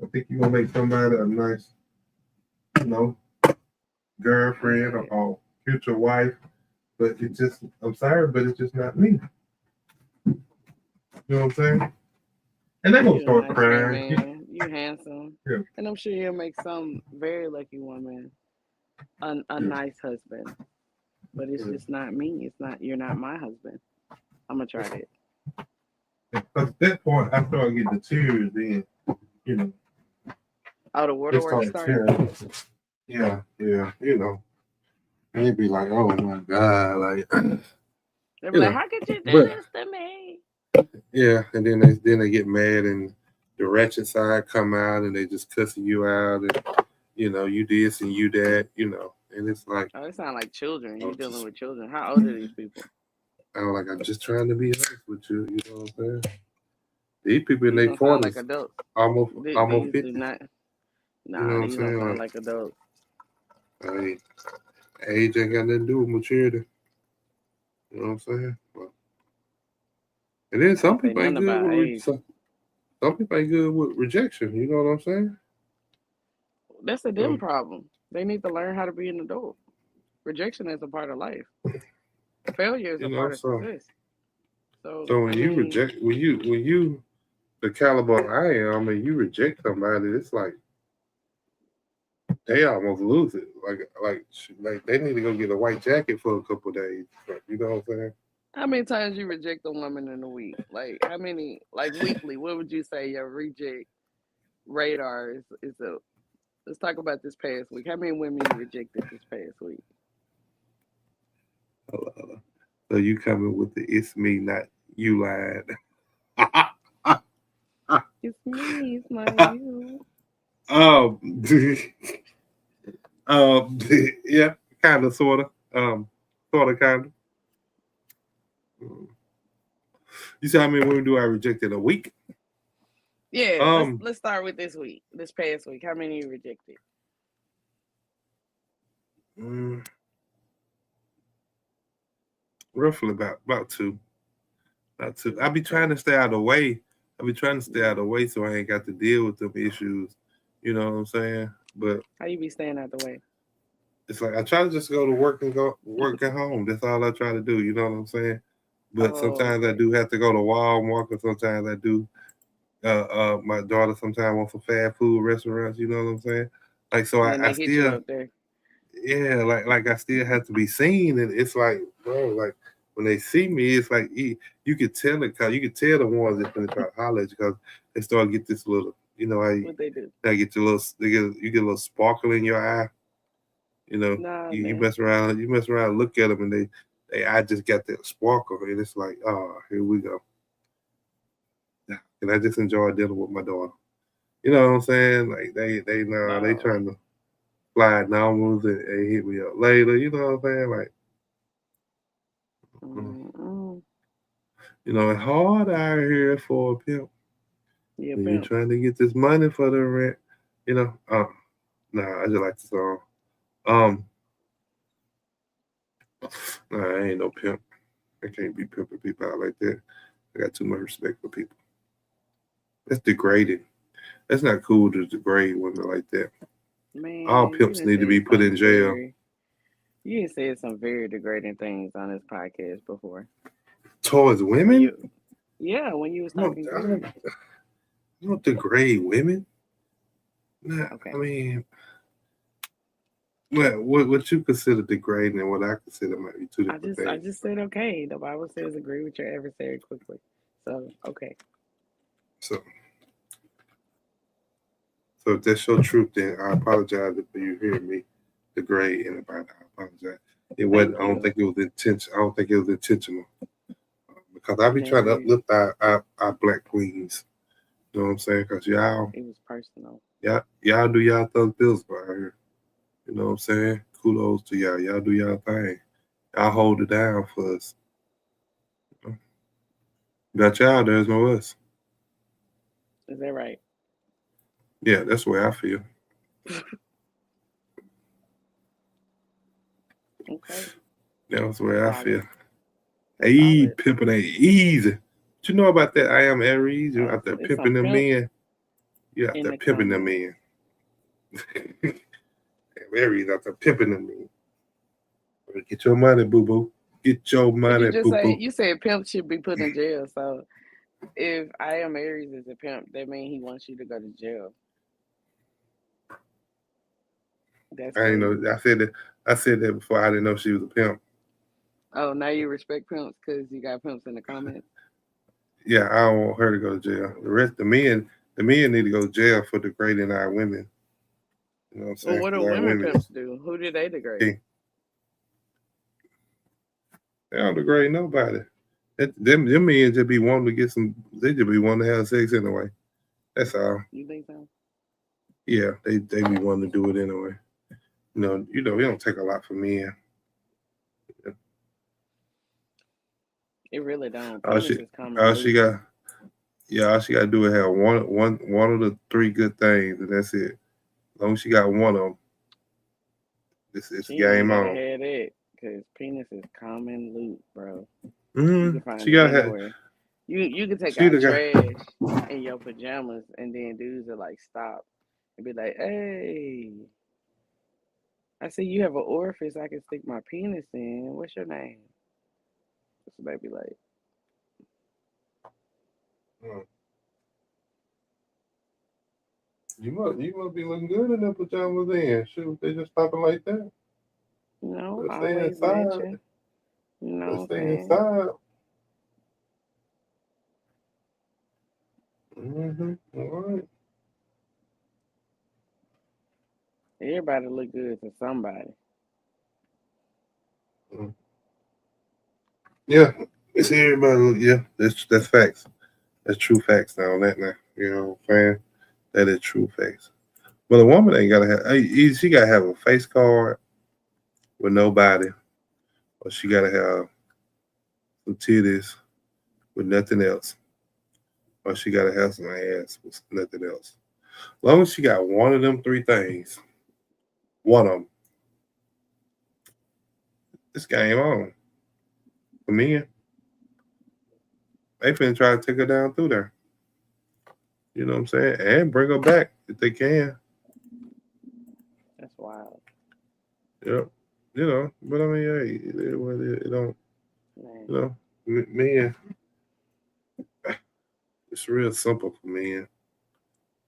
I think you're gonna make somebody a nice, you know, girlfriend or future wife, but it just, I'm sorry, but it's just not me. You know what I'm saying? And they're gonna You a start nice young crying. man. You handsome. Yeah. And I'm sure you'll make some very lucky woman a nice husband. But it's just not me. It's not. You're not my husband. I'm gonna try that. Because at that point, I started getting the tears. Then, you know, Oh, the they waterworks started starting. tearing. Yeah, you know, and they'd be like, "Oh my God," like, They'll be you like, know, "How could you do but this to me?" yeah, and then they get mad, and the ratchet side come out, and they just cussing you out, and you know, you this and you that, you know, and it's like, Oh, it sound like children. oh, You dealing just, with children. How old are these people? I'm just trying to be honest with you. You know what I'm saying? These people in These their don't sound like 40s, adults. almost These do 50s. not. You know Nah, what I'm these don't saying? sound like adults. Like, age ain't got nothing to do with maturity. You know what I'm saying? But, and then I some ain't say people ain't nothing good about with age. some people ain't good with rejection. You know what I'm saying? That's a them problem. They need to learn how to be an adult. Rejection is a part of life. Failure is You a know, part of so success. So so when I you mean, reject, when you the caliber I am, and you reject somebody, it's like they almost lose it. Like they need to go get a white jacket for a couple of days. You know what I'm saying? how many times you reject a woman in a week? Like how many? Like weekly? What would you say your reject radar is a? Let's talk about this past week. How many women you rejected this past week? So you coming with the "it's me, not you" lied. It's me. It's not you. um, yeah, kind of, sort of, sort of, kind of. You see how many women do I reject in a week? Yeah. Um, Let's start with this week. This past week. How many you rejected? mm, roughly about two. About two. I be trying to stay out of the way. I be trying to stay out of the way so I ain't got to deal with them issues. You know what I'm saying? But How you be staying out the way? it's like I try to just go to work and go work at home. That's all I try to do. You know what I'm saying? But Oh, sometimes I okay. do have to go to Walmart, and sometimes I do. My daughter sometimes wants some fast food restaurants. You know what I'm saying? Like, so And then I they hit you still, up there. yeah, like I still have to be seen, and it's like, bro, like when they see me, it's like you could tell it, cause you could tell the ones that finna try to holler at you, cause they start to get this little, you know, What they do? they get your little, you get a little sparkle in your eye. You know, Nah, you man. mess around, look at them, and I just got that sparkle, and it's like, oh, here we go. And I just enjoy dealing with my daughter. You know what I'm saying? Like they know they No. trying to fly numbers and hit me up later. You know what I'm saying? Like, Mm-mm. you know, it's hard out here for a pimp Yeah, when you're pimp. trying to get this money for the rent. You know, nah, I just like the song. Um, nah, I ain't no pimp. I can't be pimping people out like that. I got too much respect for people. That's degrading. That's not cool to degrade women like that. All Man, you pimps done need to be said put in something jail. very you done said some very degrading things on this podcast before. Towards When women? when you was I don't, talking I great. don't, I don't degrade women. Nah, I Okay. mean, well, what you consider degrading and what I consider might be two different I things. just said okay. The Bible says agree with your adversary quickly. So okay. So, if that's your truth, then I apologize if you hear me degrade anybody. I apologize. It wasn't. Thank I don't you. think it was intentional. I don't think it was intentional because I be trying to Never is. uplift our black queens. You know what I'm saying? Because It was personal. y'all do y'all thug bills out here. You know what I'm saying? Kudos to y'all. Y'all do y'all thing. Y'all hold it down for us. Got y'all, there's no us. Is that right? Yeah, that's the way I feel. Okay. That's the way I Solid. feel. Hey, Solid. pimping ain't easy. What you know about that? I am Aries. You out there It's some pimping them pimp men. You out in there the pimping them comments. men. Aries out there pimping to me. Get your money, boo boo. Get your Did money, you just boo say boo. you said pimp should be put in jail? So if I am Aries is a pimp, that means he wants you to go to jail. That's I ain't crazy. know. I said that before. I didn't know she was a pimp. Oh, now you respect pimps because you got pimps in the comments. Yeah, I don't want her to go to jail. The men need to go to jail for degrading our women. You know what I'm Well, saying? what do Because our women women, pimps do? Who do they degrade? they don't degrade nobody. Them men just be wanting to get some. They just be wanting to have sex anyway. That's all. You think so? Yeah, they be wanting to do it anyway. You know, it don't take a lot for men. It really don't. All Penis she, is common all she loot. got, yeah, all she got to do is have one of the three good things, and that's it. As long as she got one of them, it's She ain't game gotta on. have that because penis is common loot, bro. You can find She it got to have. anywhere. You can take She out the guy. trash in your pajamas, and then dudes are like, stop and be like, "Hey, I see you have an orifice I can stick my penis in. What's your name?" So they be like, Mm. You must be looking good in them pajamas. Then shoot, they just talking like that. Let's stay always inside. matching. You know Let's what I'm stay saying? inside. All right. Everybody look good to somebody. Mm. Yeah, it's everybody. Yeah, that's facts. That's true facts now on that now. You know what I'm saying? That is true facts. But a woman ain't gotta have she gotta have a face card with nobody, or she gotta have some titties with nothing else, or she gotta have some ass with nothing else. As long as she got one of them three things, one of them, this game on. For me, they finna try to take her down through there. You know what I'm saying? And bring her back if they can. That's wild, Yep. But I mean, hey, it don't, man. men, it's real simple for men.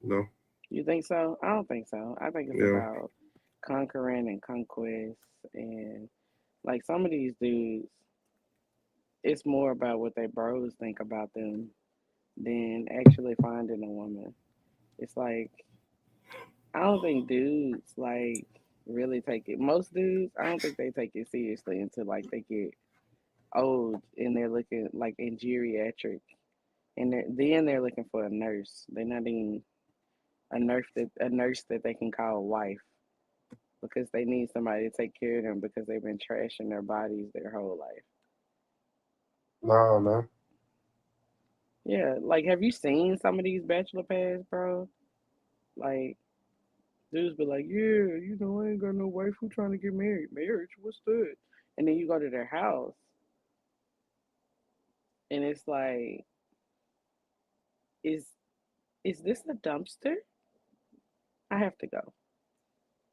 You know, You think so? I don't think so. I think it's you know, about conquering and conquest, and like some of these dudes, it's more about what they bros think about them than actually finding a woman. It's like I don't think dudes like really take it. Most dudes, I don't think they take it seriously until like they get old and they're looking like in geriatric, and then they're looking for a nurse. They're not even a nurse that they can call a wife because they need somebody to take care of them because they've been trashing their bodies their whole life. no. Yeah, like have you seen some of these bachelor pads, bro? Like dudes be like, yeah, I ain't got no wife who trying to get married. Marriage, what's that? And then you go to their house and it's like, is is this a dumpster? I have to go.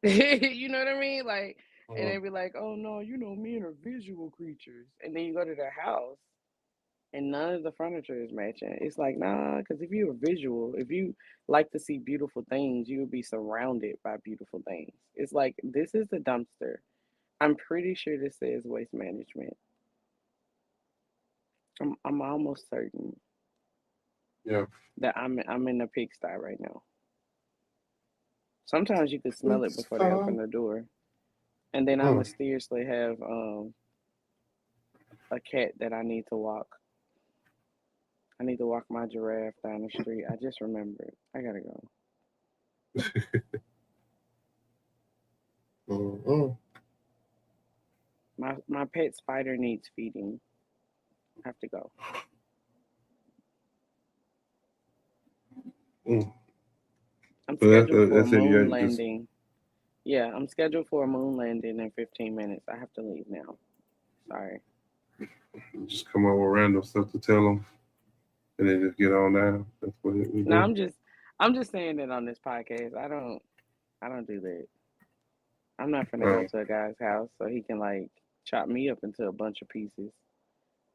You know what I mean? Like, and they Mhm. be like, oh no, men are visual creatures. And then you go to their house and none of the furniture is matching. It's like, nah, because if you're visual, if you like to see beautiful things, you would be surrounded by beautiful things. It's like, this is the dumpster. I'm pretty sure this says waste management. I'm almost certain Yeah. that I'm in the pigsty right now. Sometimes you could smell it It's before they open time. the door. And then I Mm. mysteriously have a cat that I need to walk. I need to walk my giraffe down the street. I just remembered. I gotta go. Mm-mm. My pet spider needs feeding. I have to go. Mm. I'm So scheduled for a that's it. Yeah, moon you just landing. Yeah, I'm scheduled for a moon landing in 15 minutes. I have to leave now. Sorry. come up with random stuff to tell them, and then just get on down. That's what we No, do. I'm just saying that on this podcast. I don't do that. I'm not finna go to a guy's house so he can like chop me up into a bunch of pieces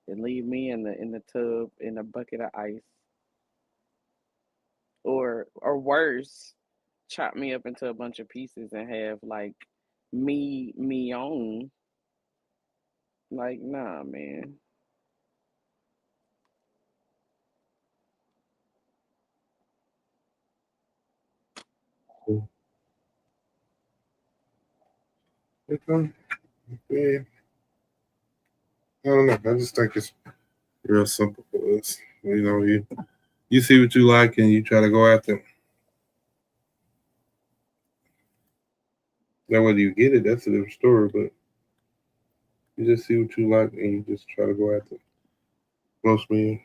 and leave me in the tub in a bucket of ice, or worse, chop me up into a bunch of pieces and have like me on. Like, nah, man. Okay. Yeah, I don't know. I just think it's real simple for us. You see what you like and you try to go after it. Now whether you get it, that's a different story. But you just see what you like and you just try to go after it. Most men,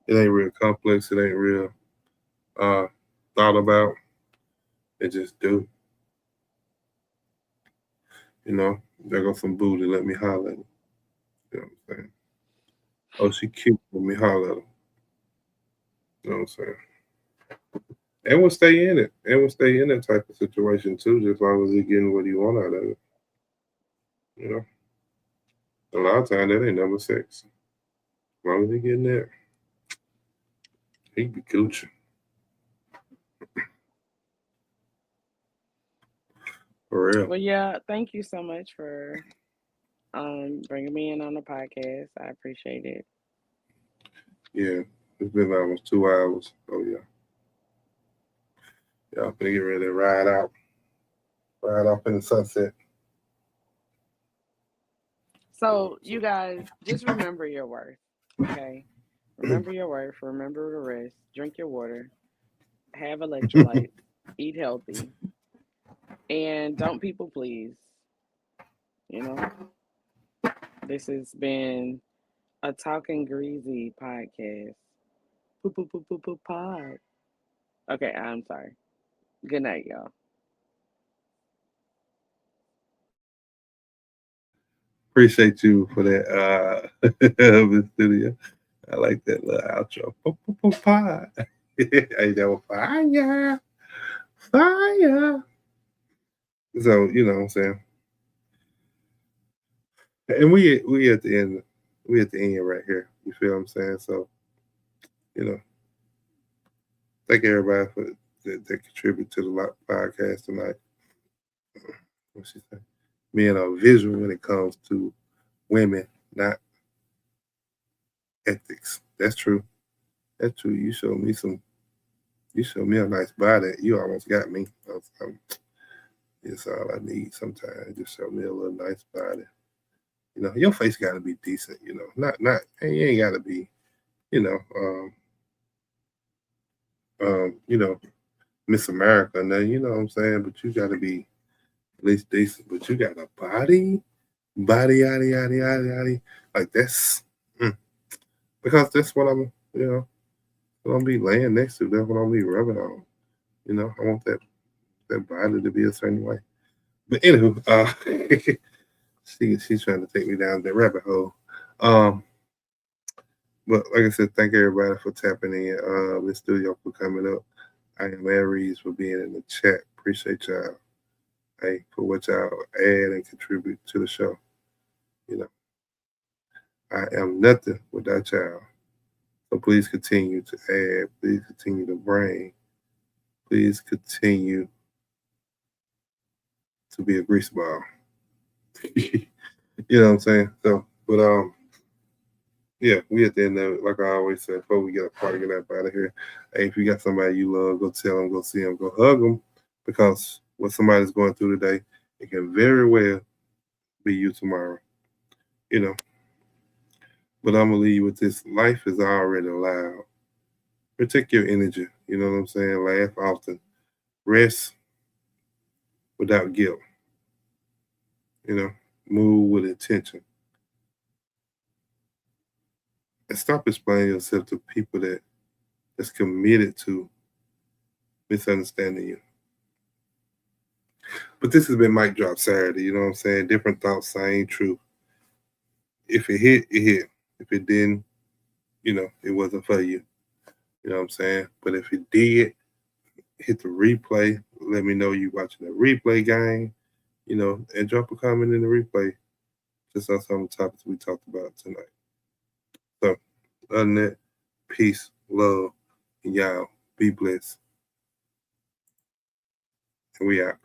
it ain't real complex. It ain't real uh thought about. It just do. There goes some booty. Let me holler at her. You know what I'm saying? Oh, she cute. Let me holler at her. You know what I'm saying? And we'll stay in it. And we'll stay in that type of situation too, just as long as he getting what he want out of it. You know? A lot of times that ain't number sex. As long as he getting that, he be Gucci. For real. Well, yeah, thank you so much for bringing me in on the podcast. I appreciate it. Yeah. It's been almost 2 hours. Oh yeah. Yeah, I'm gonna get ready to ride out. Ride off in the sunset. So, you guys, just remember your worth, okay? Remember your worth. Remember the rest. Drink your water. Have electrolytes. Eat healthy. And don't people please. You know, this has been a Talking Greasy podcast. Poop, poop, poop, poop, poop, pod. Okay, I'm sorry. Good night, y'all. Appreciate you for that Miss Studio. I like that little outro. Pie. Hey, that was fire. Fire. So, you know what I'm saying? And we at the end. We at the end right here. You feel what I'm saying? So, you know, thank everybody for that contribute to the podcast tonight. What she say? Being a visual when it comes to women, not ethics. That's true. That's true. You showed me a nice body. You almost got me. It's all I need sometimes. Just show me a little nice body. Your face got to be decent. Not you ain't got to be. You know, Miss America. Now you know what I'm saying. But you got to be at least decent. But you got a body, yada yada yada yada. Like that's because that's what I'm. What I'm be laying next to. That's what I'm be rubbing on. I want that body to be a certain way. But anywho, she's trying to take me down the rabbit hole. But like I said, thank everybody for tapping in. Miss Studio for coming up. I am Aries for being in the chat. Appreciate y'all. Hey, for what y'all add and contribute to the show. I am nothing without y'all. So please continue to add. Please continue to bring. Please continue to be a grease ball. You know what I'm saying? So, but yeah, we at the end of it. Like I always said, before we get a party, get up out of here. Hey, if you got somebody you love, go tell them, go see them, go hug them, because what somebody's going through today, it can very well be you tomorrow. But I'm gonna leave you with this: life is already allowed. Protect your energy. You know what I'm saying? Laugh often. Rest without guilt. Move with intention. And stop explaining yourself to people that's committed to misunderstanding you. But this has been Mic Drop Saturday. You know what I'm saying? Different thoughts, same truth. If it hit, it hit. If it didn't, it wasn't for you. You know what I'm saying? But if it did, hit the replay. Let me know you watching the replay game, and drop a comment in the replay just on some of the topics we talked about tonight. So, other than that, peace, love, and y'all be blessed. And we out.